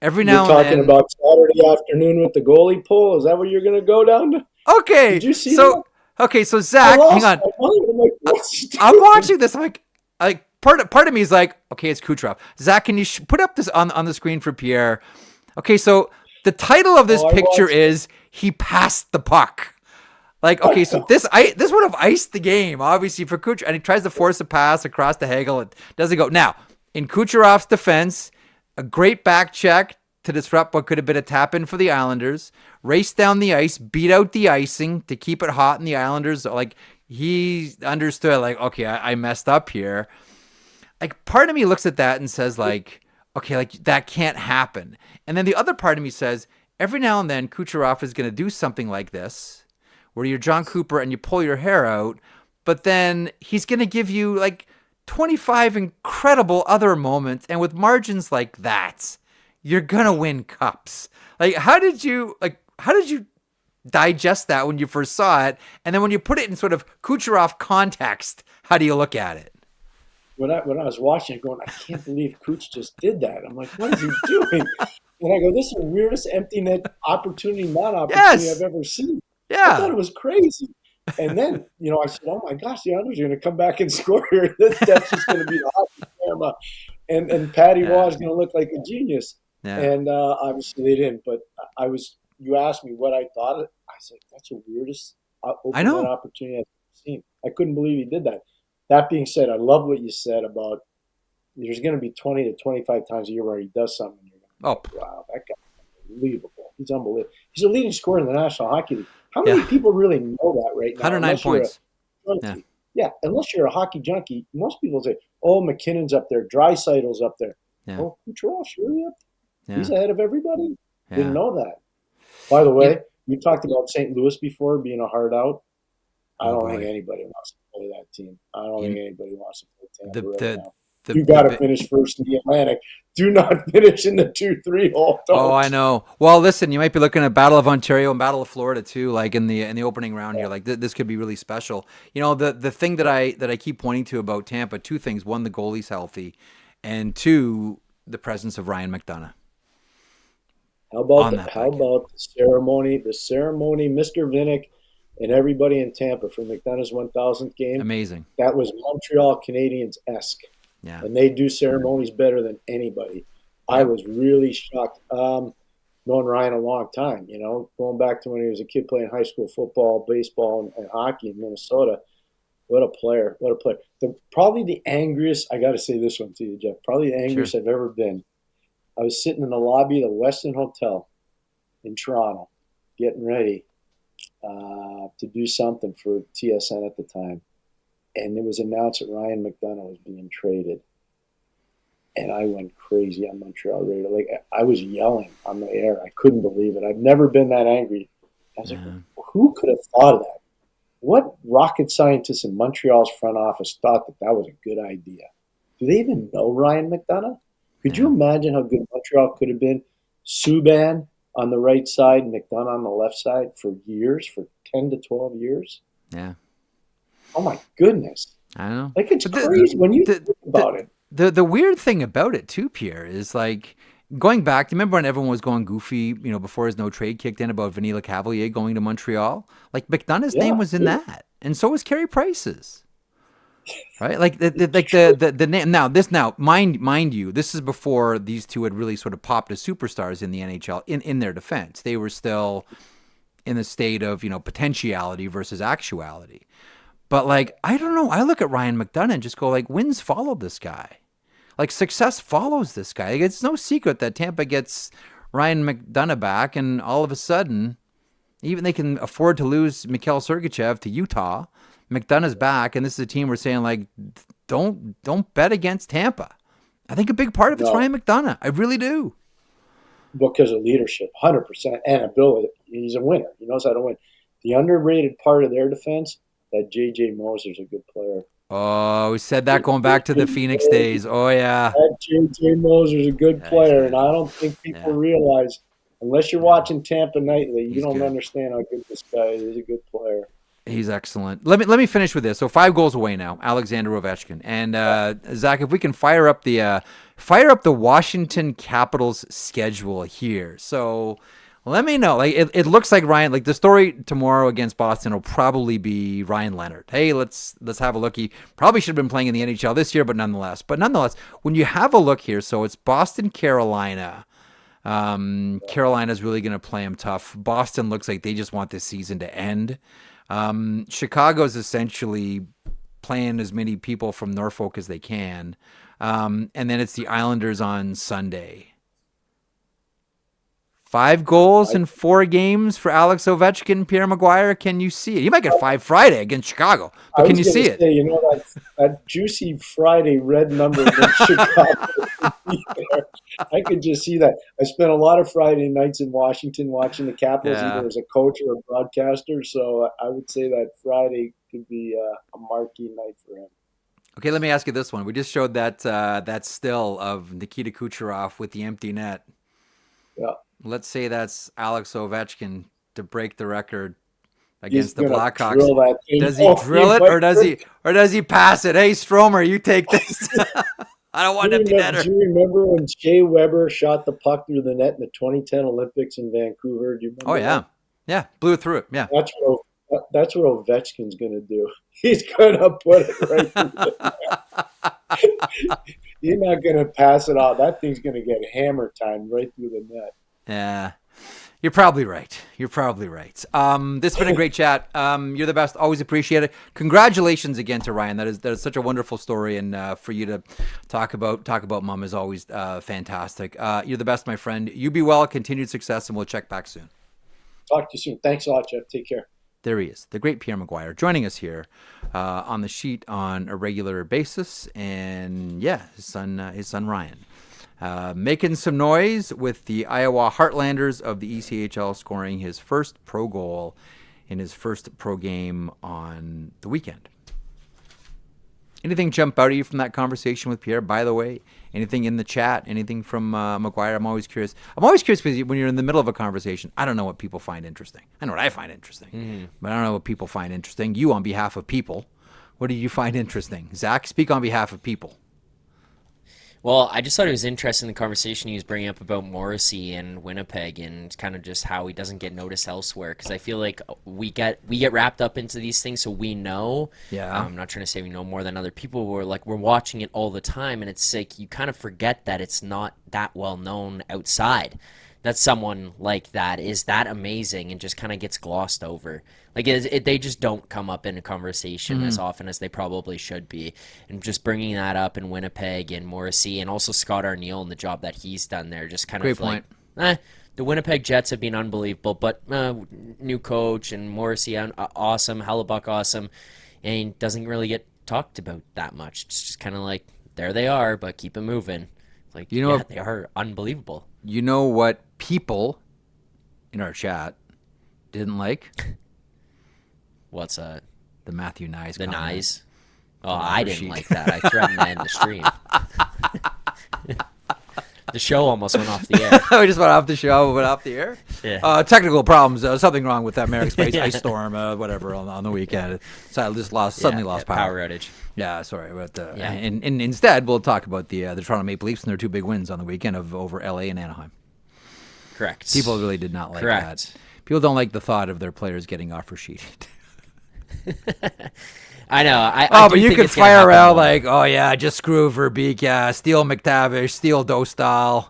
[SPEAKER 1] Every now and then. You're talking
[SPEAKER 5] about Saturday afternoon with the goalie pull? Is that what you're going to go down to?
[SPEAKER 1] Okay.
[SPEAKER 5] Did you see that?
[SPEAKER 1] Okay, so Zach, hang on. I'm watching this. I'm like part of me is like, okay, it's Kucherov. Zach, can you put up this on the screen for Pierre? Okay, so the title of this picture is "He Passed the Puck." Like, okay, so this would have iced the game, obviously, for Kucherov, and he tries to force a pass across the Hagel. It doesn't go. Now, in Kucherov's defense, a great back check to disrupt what could have been a tap-in for the Islanders, raced down the ice, beat out the icing to keep it hot, and the Islanders, like, he understood, like, okay, I messed up here. Like, part of me looks at that and says, like, okay, like, that can't happen. And then the other part of me says, every now and then, Kucherov is going to do something like this, where you're John Cooper and you pull your hair out, but then he's going to give you, like, 25 incredible other moments, and with margins like that, you're going to win cups. Like, how did you digest that when you first saw it? And then when you put it in sort of Kucherov context, how do you look at it?
[SPEAKER 5] When I was watching it going, I can't believe Kuch just did that. I'm like, what is he doing? And I go, this is the weirdest empty net opportunity, non-opportunity I've ever seen.
[SPEAKER 1] Yeah.
[SPEAKER 5] I thought it was crazy. And then, I said, oh my gosh, the Islanders are going to come back and score here. That's just going to be the hockey camera. And Patty Waugh is going to look like a genius. Yeah. And obviously they didn't. But you asked me what I thought. I said, that's the weirdest open net opportunity I've seen. I couldn't believe he did that. That being said, I love what you said about there's going to be 20 to 25 times a year where he does something. And you're going to go, wow, that guy's unbelievable. He's unbelievable. He's a leading scorer in the National Hockey League. How many people really know that right now?
[SPEAKER 1] 109 points.
[SPEAKER 5] Yeah, unless you're a hockey junkie, most people say, oh, McKinnon's up there, Draisaitl's up there. Yeah. Oh, Kucherov's really up there? Yeah. He's ahead of everybody? Yeah. Didn't know that. By the way, you talked about St. Louis before being a hard out. I don't think anybody wants to play that team. I don't think anybody wants to play Tampa right now. You got to finish first in the Atlantic. Do not finish in the 2-3 hole.
[SPEAKER 1] Oh, I know. Well, listen, you might be looking at Battle of Ontario and Battle of Florida too, like in the opening round here. Like this could be really special. The thing that I keep pointing to about Tampa, two things: one, the goalie's healthy, and two, the presence of Ryan McDonagh.
[SPEAKER 5] How about the ceremony? The ceremony, Mr. Vinnick and everybody in Tampa for McDonagh's 1,000th game.
[SPEAKER 1] Amazing.
[SPEAKER 5] That was Montreal Canadiens-esque.
[SPEAKER 1] Yeah.
[SPEAKER 5] And they do ceremonies better than anybody. I was really shocked. Known Ryan a long time, going back to when he was a kid playing high school football, baseball, and hockey in Minnesota. What a player. What a player. Probably the angriest, I got to say this one to you, Jeff, probably the angriest I've ever been. I was sitting in the lobby of the Westin Hotel in Toronto, getting ready to do something for TSN at the time. And it was announced that Ryan McDonagh was being traded. And I went crazy on Montreal radio. Like, I was yelling on the air. I couldn't believe it. I've never been that angry. I was like, who could have thought of that? What rocket scientists in Montreal's front office thought that was a good idea? Do they even know Ryan McDonagh? Could you imagine how good Montreal could have been? Subban on the right side, McDonagh on the left side for years, for 10 to 12 years?
[SPEAKER 1] Yeah.
[SPEAKER 5] Oh, my goodness.
[SPEAKER 1] I know.
[SPEAKER 5] Like, it's crazy when you think about it.
[SPEAKER 1] The weird thing about it, too, Pierre, is like going back. Do you remember when everyone was going goofy, before his no trade kicked in about Vanilla Cavalier going to Montreal? Like, McDonagh's name was in that. And so was Carey Price's. Right? Like, the name. Now, mind you, this is before these two had really sort of popped as superstars in the NHL in their defense. They were still in the state of, potentiality versus actuality. But, like, I don't know. I look at Ryan McDonagh and just go, like, wins follow this guy. Like, success follows this guy. Like, it's no secret that Tampa gets Ryan McDonagh back, and all of a sudden, even they can afford to lose Mikhail Sergachev to Utah. McDonough's back, and this is a team we're saying, like, don't bet against Tampa. I think a big part of it's Ryan McDonagh. I really do.
[SPEAKER 5] Because of leadership, 100%, and ability. He's a winner. He knows how to win. The underrated part of their defense, that J.J. Moser's a good player.
[SPEAKER 1] Oh, we said that going back to the Phoenix days. Oh, yeah.
[SPEAKER 5] That J.J. Moser's a good player, and I don't think people realize, unless you're watching Tampa nightly, you don't understand how good this guy is. He's a good player.
[SPEAKER 1] He's excellent. Let me finish with this. So 5 goals away now, Alexander Ovechkin. And Zach, if we can fire up the Washington Capitals schedule here. So let me know. Like it looks like Ryan. Like the story tomorrow against Boston will probably be Ryan Leonard. Hey, let's have a look. He probably should have been playing in the NHL this year, but nonetheless, when you have a look here, so it's Boston, Carolina. Carolina's really going to play him tough. Boston looks like they just want this season to end. Chicago's essentially playing as many people from Norfolk as they can. And then it's the Islanders on Sunday. 5 goals in 4 games for Alex Ovechkin, Pierre McGuire. Can you see it? He might get 5 Friday against Chicago, but can you see it?
[SPEAKER 5] You know, that juicy Friday red number against Chicago. I could just see that. I spent a lot of Friday nights in Washington watching the Capitals, either as a coach or a broadcaster. So I would say that Friday could be a marquee night for him.
[SPEAKER 1] Okay, let me ask you this one. We just showed that still of Nikita Kucherov with the empty net.
[SPEAKER 5] Yeah.
[SPEAKER 1] Let's say that's Alex Ovechkin to break the record against the Blackhawks. Does he drill it, or does he pass it? Hey, Stromer, you take this. I don't want empty netter.
[SPEAKER 5] Do you remember when Shea Weber shot the puck through the net in the 2010 Olympics in Vancouver? Do you remember?
[SPEAKER 1] Oh yeah,
[SPEAKER 5] that?
[SPEAKER 1] Yeah, blew through it. Yeah,
[SPEAKER 5] that's what Ovechkin's going to do. He's going to put it right through the net. He's not going to pass it off. That thing's going to get hammer time right through the net.
[SPEAKER 1] Yeah, you're probably right. This has been a great chat. You're the best. Always appreciate it. Congratulations again to Ryan. That is such a wonderful story, and for you to talk about Mom is always fantastic. You're the best, my friend. You be well. Continued success, and we'll check back soon.
[SPEAKER 5] Talk to you soon. Thanks a lot, Jeff. Take care.
[SPEAKER 1] There he is, the great Pierre McGuire, joining us here on the sheet on a regular basis, and his son Ryan. Making some noise with the Iowa Heartlanders of the ECHL, scoring his first pro goal in his first pro game on the weekend. Anything jump out at you from that conversation with Pierre, by the way? Anything in the chat? Anything from McGuire? I'm always curious. Because when you're in the middle of a conversation, I don't know what people find interesting. I know what I find interesting, but I don't know what people find interesting. You, on behalf of people, what do you find interesting? Zach, speak on behalf of people.
[SPEAKER 4] Well, I just thought it was interesting, the conversation he was bringing up about Morrissey and Winnipeg and kind of just how he doesn't get noticed elsewhere. Because I feel like we get wrapped up into these things, so we know.
[SPEAKER 1] Yeah.
[SPEAKER 4] I'm not trying to say we know more than other people. We're watching it all the time, and it's like you kind of forget that it's not that well known outside. That someone like that is that amazing and just kind of gets glossed over. Like they just don't come up in a conversation as often as they probably should be. And just bringing that up in Winnipeg and Morrissey and also Scott Arniel and the job that he's done there, just kind
[SPEAKER 1] Great
[SPEAKER 4] of
[SPEAKER 1] point.
[SPEAKER 4] like, the Winnipeg Jets have been unbelievable, but new coach and Morrissey awesome, Hellebuck awesome, and doesn't really get talked about that much. It's just kind of like, there they are, but keep it moving. Like, they are unbelievable.
[SPEAKER 1] You know what people in our chat didn't like?
[SPEAKER 4] What's
[SPEAKER 1] the Matthew Nyes?
[SPEAKER 4] The
[SPEAKER 1] comment.
[SPEAKER 4] Nyes? Oh, I didn't like that. I threatened to end the stream. The show almost went off the air.
[SPEAKER 1] We just went off the show, went off the air.
[SPEAKER 4] Yeah.
[SPEAKER 1] Technical problems. Something wrong with that Merrick Space ice storm, whatever, on the weekend. So I just suddenly lost power.
[SPEAKER 4] Power outage.
[SPEAKER 1] Yeah, sorry. But and instead, we'll talk about the Toronto Maple Leafs and their 2 big wins on the weekend over LA and Anaheim.
[SPEAKER 4] Correct.
[SPEAKER 1] People really did not like that. People don't like the thought of their players getting offer sheeted.
[SPEAKER 4] I know.
[SPEAKER 1] But you could fire out like, just screw Verbeek, steal McTavish, steal Dostal.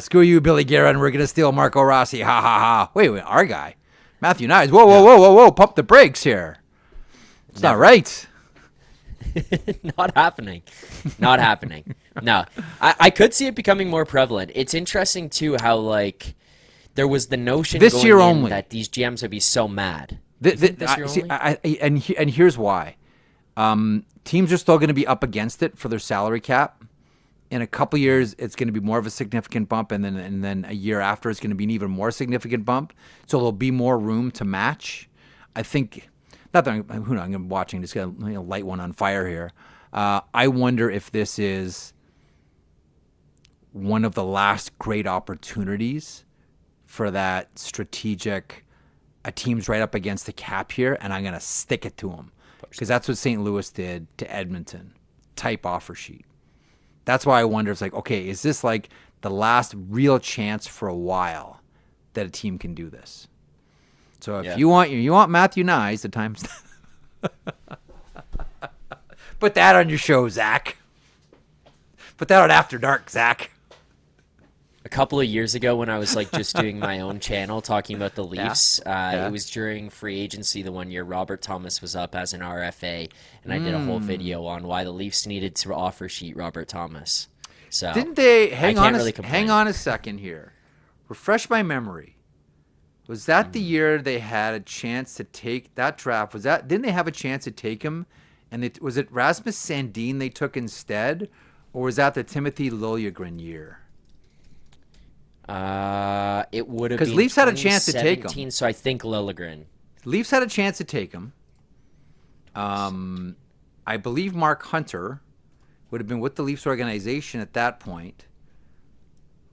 [SPEAKER 1] Screw you, Billy Guerin. We're gonna steal Marco Rossi. Ha ha ha. Wait, our guy, Matthew Nyes. Whoa! Pump the brakes here. It's not right.
[SPEAKER 4] Not happening. No, I could see it becoming more prevalent. It's interesting too how there was the notion
[SPEAKER 1] this
[SPEAKER 4] going
[SPEAKER 1] year
[SPEAKER 4] in
[SPEAKER 1] only
[SPEAKER 4] that these GMs would be so mad.
[SPEAKER 1] And here's why. Teams are still going to be up against it for their salary cap. In a couple years, it's going to be more of a significant bump, and then a year after, it's going to be an even more significant bump. So there'll be more room to match. I think. Not that I'm watching. Just going to light one on fire here. I wonder if this is one of the last great opportunities for that strategic. A team's right up against the cap here, and I'm going to stick it to them. Because that's what St. Louis did to Edmonton. Type offer sheet. That's why I wonder, it's like, okay, is this like the last real chance for a while that a team can do this? So if you want Matthew Nyes, the time's... Put that on your show, Zach. Put that on After Dark, Zach.
[SPEAKER 4] A couple of years ago when I was just doing my own channel talking about the Leafs, it was during free agency the one year Robert Thomas was up as an RFA, and I did a whole video on why the Leafs needed to offer sheet Robert Thomas. So
[SPEAKER 1] didn't they hang on a second here? refresh my memory. Was that the year they had a chance to take that draft? Didn't they have a chance to take him? And was it Rasmus Sandin they took instead? Or was that the Timothy Liljegren year?
[SPEAKER 4] It would have been
[SPEAKER 1] because Leafs had a chance to take him.
[SPEAKER 4] So I think Liljegren.
[SPEAKER 1] Leafs had a chance to take him. I believe Mark Hunter would have been with the Leafs organization at that point.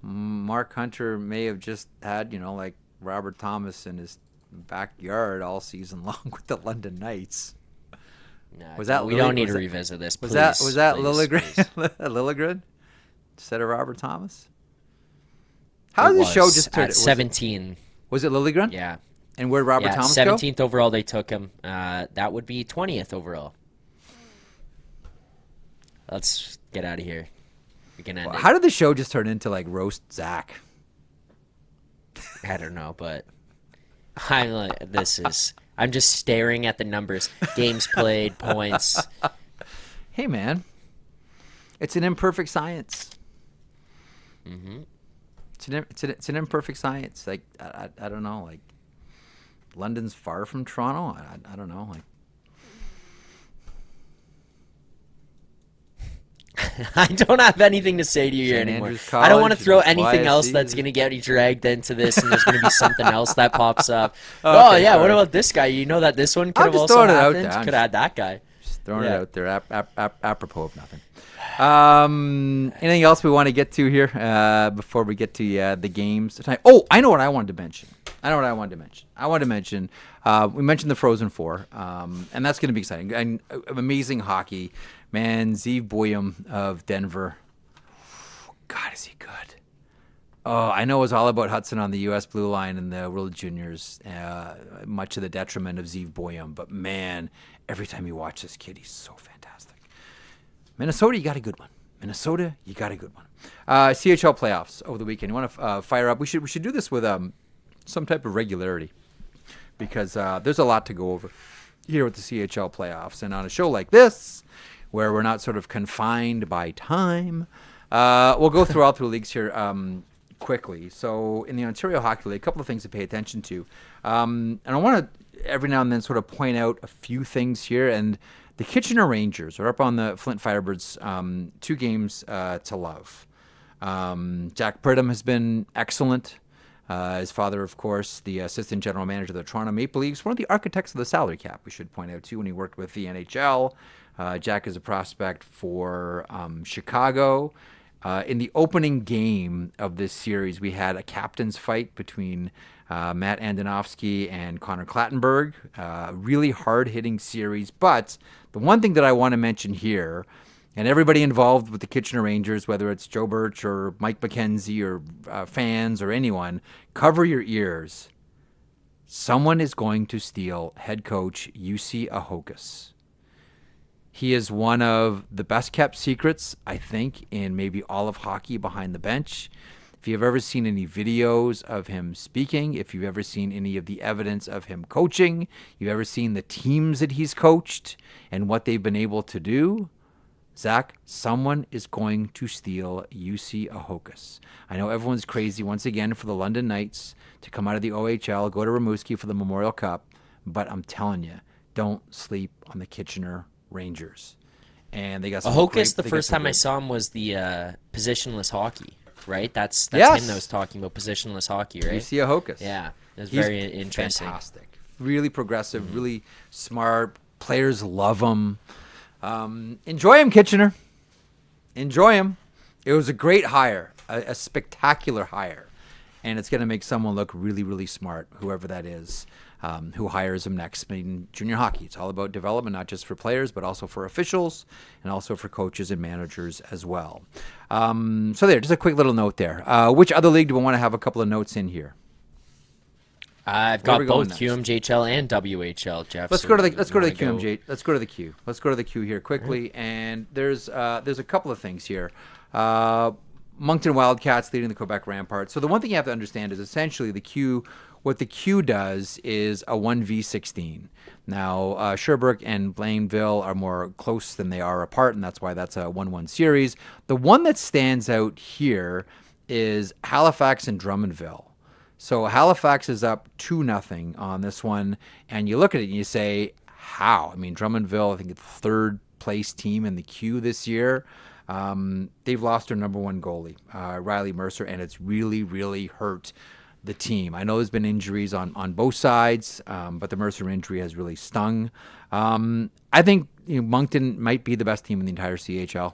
[SPEAKER 1] Mark Hunter may have just had, like Robert Thomas in his backyard all season long with the London Knights.
[SPEAKER 4] No, we don't need to revisit this. Please,
[SPEAKER 1] was that
[SPEAKER 4] please,
[SPEAKER 1] Liljegren? Liljegren instead of Robert Thomas? How did the show just turn?
[SPEAKER 4] At 17.
[SPEAKER 1] Was it Liljegren?
[SPEAKER 4] Yeah.
[SPEAKER 1] And where did Robert Thomas
[SPEAKER 4] 17th overall they took him. That would be 20th overall. Let's get out of here. We can end it.
[SPEAKER 1] How did the show just turn into like roast Zach?
[SPEAKER 4] I don't know, but I'm just staring at the numbers. Games played, points.
[SPEAKER 1] Hey, man. It's an imperfect science.
[SPEAKER 4] Mm-hmm.
[SPEAKER 1] It's an imperfect science. Like, I don't know. Like, London's far from Toronto. I don't know. Like,
[SPEAKER 4] I don't have anything to say to you here anymore. I don't want to throw anything else that's going to get you dragged into this, and there's going to be something else that pops up. Okay, yeah, what about this guy? You know that this one could have also happened? Could have had that guy.
[SPEAKER 1] Just throwing it out there, apropos of nothing. Anything else we want to get to here before we get to the games tonight? Oh, I know what I wanted to mention. I wanted to mention we mentioned the Frozen Four, and that's going to be exciting. And amazing hockey. Man, Zeev Boyum of Denver. God, is he good. Oh, I know it was all about Hudson on the U.S. Blue Line and the World Juniors, much to the detriment of Zeev Boyum. But, man, every time you watch this kid, he's so fantastic. Minnesota, you got a good one. CHL playoffs over the weekend. You want to fire up? We should do this with some type of regularity because there's a lot to go over here with the CHL playoffs. And on a show like this, where we're not sort of confined by time, we'll go through all three leagues here quickly. So in the Ontario Hockey League, a couple of things to pay attention to. And I want to every now and then sort of point out a few things here. And the Kitchener Rangers are up on the Flint Firebirds 2 games to love. Jack Pridham has been excellent. His father, of course, the assistant general manager of the Toronto Maple Leafs, one of the architects of the salary cap, we should point out, too, when he worked with the NHL. Jack is a prospect for Chicago. In the opening game of this series, we had a captain's fight between Matt Andonovsky and Connor Clattenburg. Really hard-hitting series. But the one thing that I want to mention here, and everybody involved with the Kitchener Rangers, whether it's Joe Birch or Mike McKenzie or fans or anyone, cover your ears. Someone is going to steal head coach Jussi Ahokas. He is one of the best-kept secrets, I think, in maybe all of hockey behind the bench. If you've ever seen any videos of him speaking, if you've ever seen any of the evidence of him coaching, you've ever seen the teams that he's coached and what they've been able to do, Zach, someone is going to steal Jussi Ahokas. I know everyone's crazy once again for the London Knights to come out of the OHL, go to Rimouski for the Memorial Cup, but I'm telling you, don't sleep on the Kitchener Rangers. And they got some
[SPEAKER 4] Ahokas, the first time I saw him was the positionless hockey, right? That's him that was talking about positionless hockey, right?
[SPEAKER 1] Jussi Ahokas.
[SPEAKER 4] Yeah, that's very interesting.
[SPEAKER 1] Fantastic. Really progressive, really smart. Players love him. Enjoy him, Kitchener. Enjoy him. It was a great hire, a spectacular hire. And it's going to make someone look really, really smart, whoever that is. Who hires him next in junior hockey. It's all about development, not just for players, but also for officials and also for coaches and managers as well. So there, just a quick little note there. Which other league do we want to have a couple of notes in here?
[SPEAKER 4] I've got both QMJHL and WHL, Jeff.
[SPEAKER 1] Let's go to the QMJ. Let's go to the Q. Let's go to the Q here quickly. And there's a couple of things here. Moncton Wildcats leading the Quebec Ramparts. So the one thing you have to understand is essentially the Q. What the Q does is a 1v16. Now, Sherbrooke and Blainville are more close than they are apart, and that's why that's a 1-1 series. The one that stands out here is Halifax and Drummondville. So Halifax is up 2-0 on this one, and you look at it and you say, how? I mean, Drummondville, I think it's third place team in the Q this year. They've lost their number one goalie, Riley Mercer, and it's really, really hurt the team. I know there's been injuries on both sides, but the Mercer injury has really stung. I think Moncton might be the best team in the entire CHL.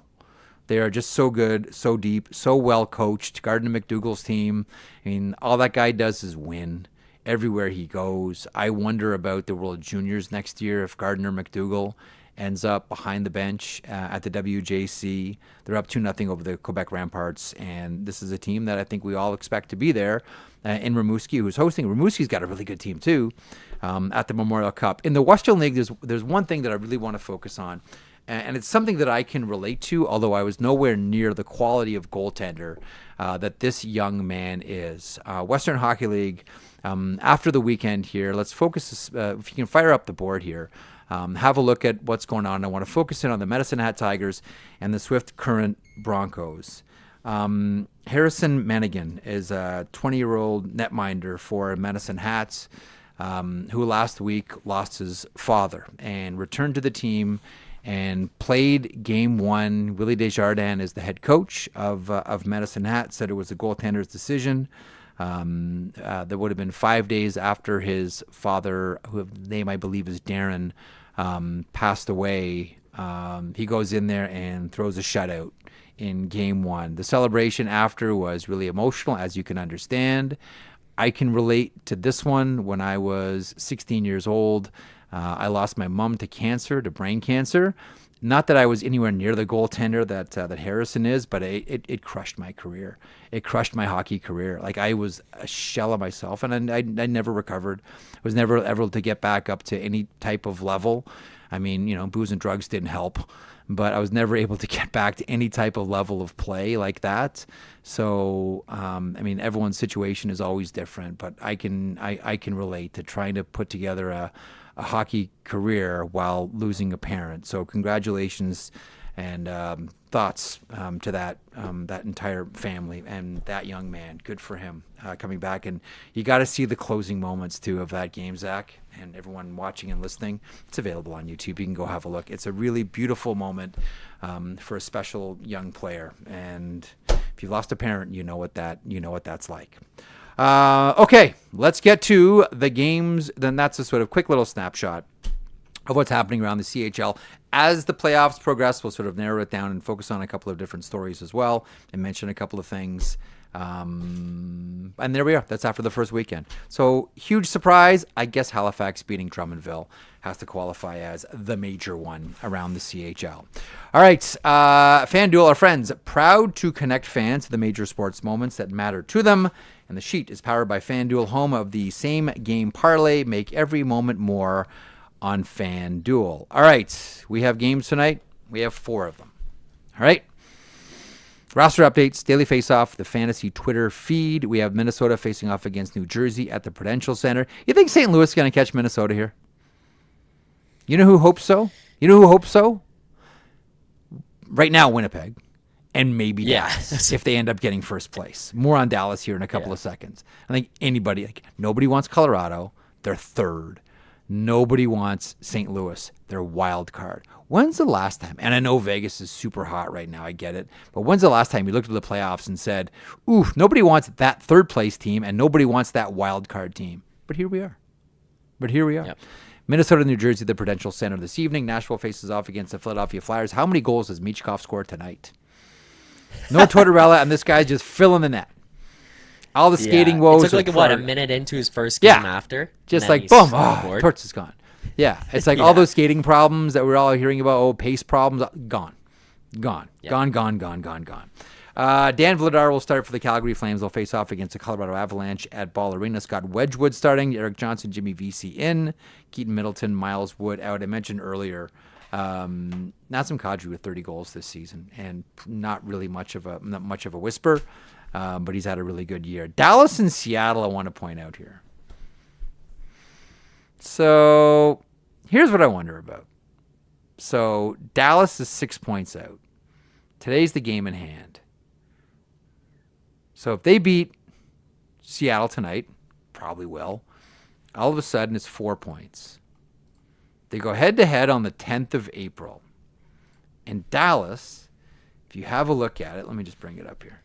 [SPEAKER 1] They are just so good, so deep, so well coached. Gardner McDougall's team, I mean, all that guy does is win everywhere he goes. I wonder about the World Juniors next year if Gardner McDougall ends up behind the bench at the WJC. They're up 2-0 over the Quebec Ramparts, and this is a team that I think we all expect to be there. In Rimouski, who's hosting. Rimouski's got a really good team too at the Memorial Cup. In the Western League, there's one thing that I really want to focus on, and it's something that I can relate to, although I was nowhere near the quality of goaltender that this young man is. Western Hockey League, after the weekend here, let's focus, if you can fire up the board here, have a look at what's going on. I want to focus in on the Medicine Hat Tigers and the Swift Current Broncos. Harrison Manigan is a 20-year-old netminder for Medicine Hats, who last week lost his father and returned to the team and played game one. Willie Desjardins is the head coach of Medicine Hat, said it was the goaltender's decision. That would have been 5 days after his father, whose name I believe is Darren, passed away. He goes in there and throws a shutout in game one. The celebration after was really emotional, as you can understand. I can relate to this one. When I was 16 years old, I lost my mom to cancer, to brain cancer. Not that I was anywhere near the goaltender that Harrison is, but it crushed my career. It crushed my hockey career. Like, I was a shell of myself, and I never recovered. I was never able to get back up to any type of level. I mean, booze and drugs didn't help, but I was never able to get back to any type of level of play like that. So, I mean, everyone's situation is always different, but I can relate to trying to put together a hockey career while losing a parent. So congratulations and thoughts to that entire family and that young man. Good for him coming back. And you got to see the closing moments too of that game, Zach, and everyone watching and listening. It's available on YouTube. You can go have a look. It's a really beautiful moment for a special young player. And if you've lost a parent, you know what that's like. Okay, let's get to the games. Then that's a sort of quick little snapshot of what's happening around the CHL. As the playoffs progress, we'll sort of narrow it down and focus on a couple of different stories as well and mention a couple of things. And there we are. That's after the first weekend. So, huge surprise. I guess Halifax beating Drummondville has to qualify as the major one around the CHL. All right. FanDuel, our friends, proud to connect fans to the major sports moments that matter to them. And the sheet is powered by FanDuel, home of the same game parlay. Make every moment more on FanDuel. All right. We have games tonight. We have 4 of them. All right. Roster updates, daily face-off, the fantasy Twitter feed. We have Minnesota facing off against New Jersey at the Prudential Center. You think St. Louis is going to catch Minnesota here? You know who hopes so? Right now, Winnipeg. And maybe Dallas, if they end up getting first place. More on Dallas here in a couple of seconds. I think nobody wants Colorado. They're third. Nobody wants St. Louis. They're wild card. When's the last time? And I know Vegas is super hot right now. I get it. But when's the last time you looked at the playoffs and said, ooh, nobody wants that third place team and nobody wants that wild card team? But here we are. Yep. Minnesota, New Jersey, the Prudential Center this evening. Nashville faces off against the Philadelphia Flyers. How many goals does Michkov score tonight? No Tortorella, and this guy's just filling the net. All the skating woes.
[SPEAKER 4] It took a minute into his first game after.
[SPEAKER 1] Just like, boom, Torts is gone. Yeah, it's like all those skating problems that we're all hearing about, pace problems, gone. Gone. Dan Vladar will start for the Calgary Flames. They'll face off against the Colorado Avalanche at Ball Arena. Scott Wedgwood starting, Eric Johnson, Jimmy Vesey in, Keaton Middleton, Miles Wood out. I mentioned earlier, Nazem Kadri with 30 goals this season, and not much of a whisper, but he's had a really good year. Dallas and Seattle, I want to point out here. So here's what I wonder about. So Dallas is 6 points out. Today's the game in hand. So if they beat Seattle tonight. Probably will. All of a sudden, it's 4 points. They go head-to-head on the 10th of April. And Dallas, if you have a look at it, let me just bring it up here.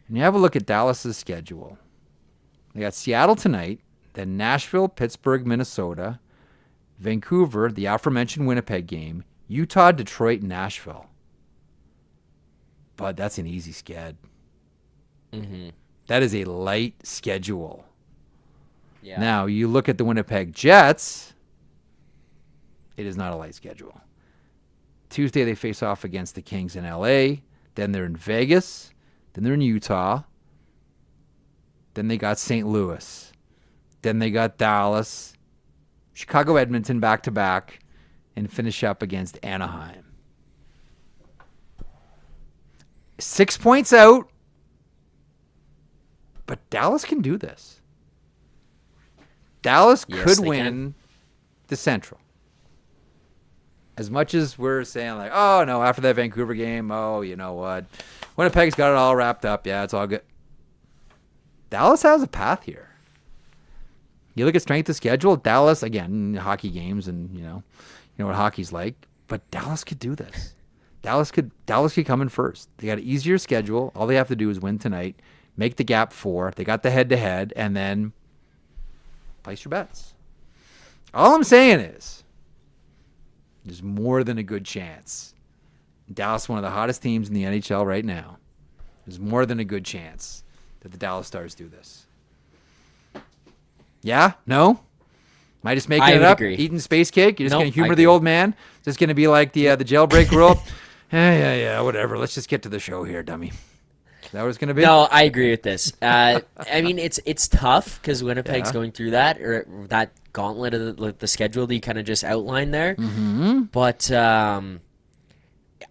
[SPEAKER 1] And you have a look at Dallas's schedule. They got Seattle tonight, then Nashville, Pittsburgh, Minnesota, Vancouver, the aforementioned Winnipeg game, Utah, Detroit, Nashville. But that's an easy sched.
[SPEAKER 4] Mm-hmm.
[SPEAKER 1] That is a light schedule.
[SPEAKER 4] Yeah.
[SPEAKER 1] Now, you look at the Winnipeg Jets, it is not a light schedule. Tuesday, they face off against the Kings in LA. Then they're in Vegas. Then they're in Utah. Then they got St. Louis. Then they got Dallas. Chicago, Edmonton back-to-back. And finish up against Anaheim. 6 points out. But Dallas can do this. Dallas could win the Central. As much as we're saying like, oh, no, after that Vancouver game, oh, you know what? Winnipeg's got it all wrapped up. Yeah, it's all good. Dallas has a path here. You look at strength of schedule, Dallas, again, hockey games and, you know what hockey's like. But Dallas could do this. Dallas could come in first. They got an easier schedule. All they have to do is win tonight, make the gap 4. They got the head-to-head, and then place your bets. All I'm saying is there's more than a good chance. Dallas, one of the hottest teams in the NHL right now. There's more than a good chance that the Dallas Stars do this. Yeah? No? Am I just making it up?
[SPEAKER 4] Agree.
[SPEAKER 1] Eating space cake? You're just going to humor the old man? Just going to be like the jailbreak rule? Yeah, whatever. Let's just get to the show here, dummy. Is that what it's going to be?
[SPEAKER 4] No, I agree with this. I mean, it's tough because Winnipeg's going through that gauntlet of the schedule that you kind of just outlined there.
[SPEAKER 1] Mm-hmm.
[SPEAKER 4] But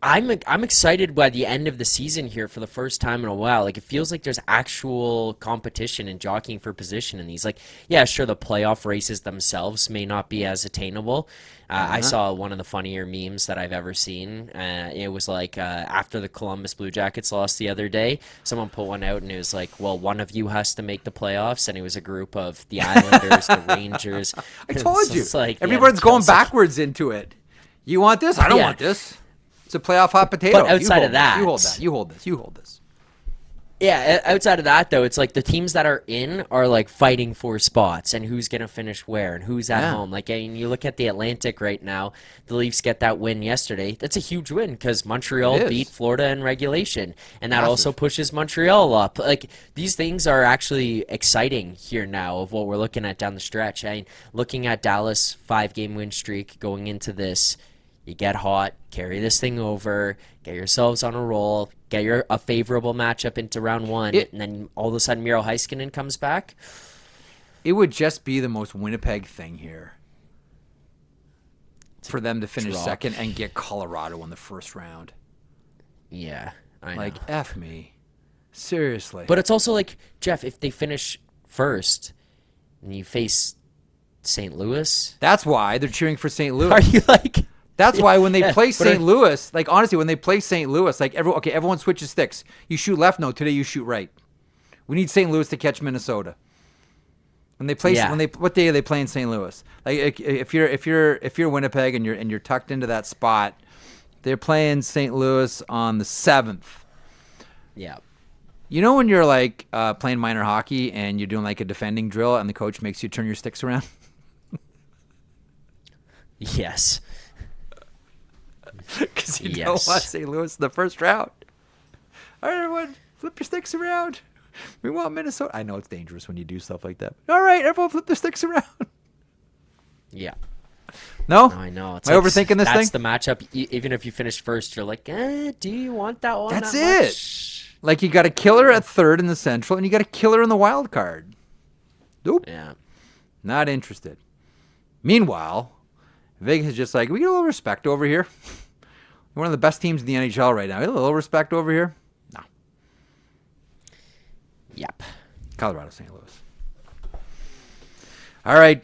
[SPEAKER 4] I'm excited by the end of the season here for the first time in a while. Like, it feels like there's actual competition and jockeying for position in these. Like, yeah, sure, the playoff races themselves may not be as attainable. I saw one of the funnier memes that I've ever seen. It was like after the Columbus Blue Jackets lost the other day, someone put one out and it was like, well, one of you has to make the playoffs. And it was a group of the Islanders, the Rangers.
[SPEAKER 1] I told you.
[SPEAKER 4] Like,
[SPEAKER 1] everyone's going backwards into it. You want this? I don't want this. It's a playoff hot potato.
[SPEAKER 4] But outside of that,
[SPEAKER 1] you hold that. You hold this. You hold this.
[SPEAKER 4] Yeah, outside of that, though, it's like the teams that are in are like fighting for spots and who's going to finish where and who's at home. Like, I mean, you look at the Atlantic right now, the Leafs get that win yesterday. That's a huge win because Montreal beat Florida in regulation, and that also pushes Montreal up. Like, these things are actually exciting here now of what we're looking at down the stretch. I mean, looking at Dallas' 5-game win streak going into this, you get hot, carry this thing over, get yourselves on a roll, get a favorable matchup into round 1, and then all of a sudden Miro Heiskanen comes back.
[SPEAKER 1] It would just be the most Winnipeg thing here for them to finish second and get Colorado in the first round.
[SPEAKER 4] Yeah, I know.
[SPEAKER 1] Like, F me. Seriously.
[SPEAKER 4] But it's also like, Jeff, if they finish first and you face St. Louis.
[SPEAKER 1] That's why they're cheering for St. Louis.
[SPEAKER 4] Are you like...
[SPEAKER 1] That's why when they play St. Louis, like, honestly, when they play St. Louis, like, everyone switches sticks. You shoot left, no, today you shoot right. We need St. Louis to catch Minnesota. When they play, what day are they playing St. Louis? Like, if you're Winnipeg and you're tucked into that spot, they're playing St. Louis on the 7th.
[SPEAKER 4] Yeah.
[SPEAKER 1] You know when you're like playing minor hockey and you're doing like a defending drill and the coach makes you turn your sticks around?
[SPEAKER 4] Yes.
[SPEAKER 1] Because you don't want St. Louis in the first round. All right, everyone, flip your sticks around. We want Minnesota. I know it's dangerous when you do stuff like that. All right, everyone, flip their sticks around.
[SPEAKER 4] Yeah.
[SPEAKER 1] No?
[SPEAKER 4] I know.
[SPEAKER 1] Am I overthinking this thing?
[SPEAKER 4] That's the matchup. Even if you finish first, you're like, do you want that one?
[SPEAKER 1] That's
[SPEAKER 4] that
[SPEAKER 1] it.
[SPEAKER 4] Much?
[SPEAKER 1] Like, you got a killer at third in the Central, and you got a killer in the wild card. Nope.
[SPEAKER 4] Yeah.
[SPEAKER 1] Not interested. Meanwhile, Vegas is just like, we get a little respect over here. One of the best teams in the NHL right now. A little respect over here? No.
[SPEAKER 4] Yep.
[SPEAKER 1] Colorado, St. Louis. All right.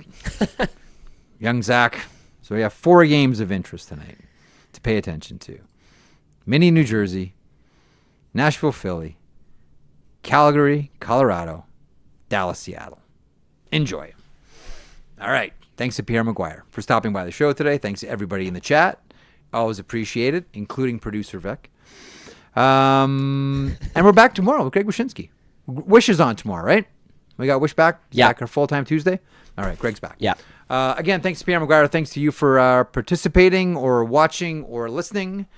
[SPEAKER 1] Young Zach. So we have 4 games of interest tonight to pay attention to. Mini New Jersey, Nashville, Philly, Calgary, Colorado, Dallas, Seattle. Enjoy. All right. Thanks to Pierre McGuire for stopping by the show today. Thanks to everybody in the chat. Always appreciate it, including producer Vic. And we're back tomorrow with Greg Wyshynski. Wish is on tomorrow, right? We got Wish back?
[SPEAKER 4] Yeah.
[SPEAKER 1] Back our full-time Tuesday? All right, Greg's back.
[SPEAKER 4] Yeah.
[SPEAKER 1] Again, thanks to Pierre McGuire. Thanks to you for participating or watching or listening.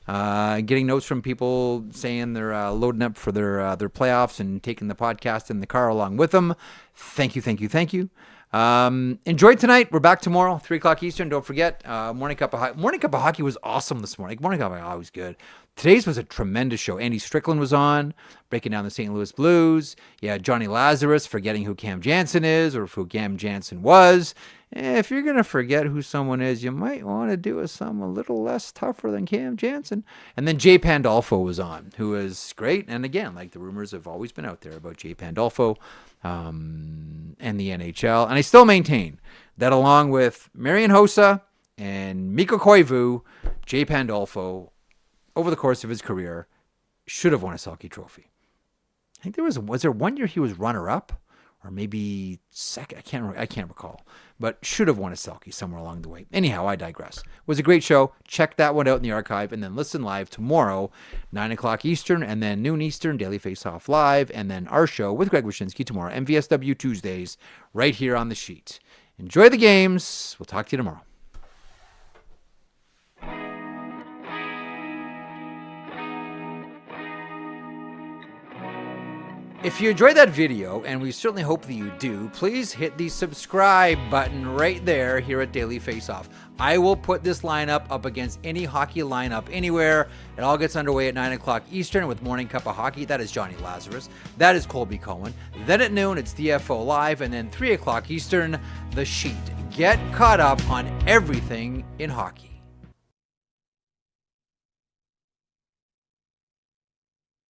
[SPEAKER 1] Getting notes from people saying they're loading up for their playoffs and taking the podcast in the car along with them. Thank you. Enjoy tonight. We're back tomorrow, 3 o'clock Eastern. Don't forget, Morning Cup of Hockey was awesome this morning. Morning Cup of Hockey was good. Today's was a tremendous show. Andy Strickland was on, breaking down the St. Louis Blues. Yeah, Johnny Lazarus, forgetting who Cam Jansen is or who Cam Jansen was. If you're going to forget who someone is, you might want to do something a little less tougher than Cam Jansen. And then Jay Pandolfo was on, who is great. And again, like the rumors have always been out there about Jay Pandolfo and the NHL. And I still maintain that along with Marian Hossa and Mikko Koivu, Jay Pandolfo, over the course of his career, should have won a Selke Trophy. I think was there one year he was runner-up? Or maybe second, I can't recall, but should have won a Selke somewhere along the way. Anyhow, I digress. It was a great show. Check that one out in the archive, and then listen live tomorrow, 9 o'clock Eastern, and then noon Eastern, Daily Faceoff Live, and then our show with Greg Wyshynski tomorrow, MVSW Tuesdays, right here on the sheet. Enjoy the games. We'll talk to you tomorrow. If you enjoyed that video, and we certainly hope that you do, please hit the subscribe button right there here at Daily Faceoff. I will put this lineup up against any hockey lineup anywhere. It all gets underway at 9 o'clock Eastern with Morning Cup of Hockey. That is Johnny Lazarus. That is Colby Cohen. Then at noon, it's DFO Live. And then 3 o'clock Eastern, The Sheet. Get caught up on everything in hockey.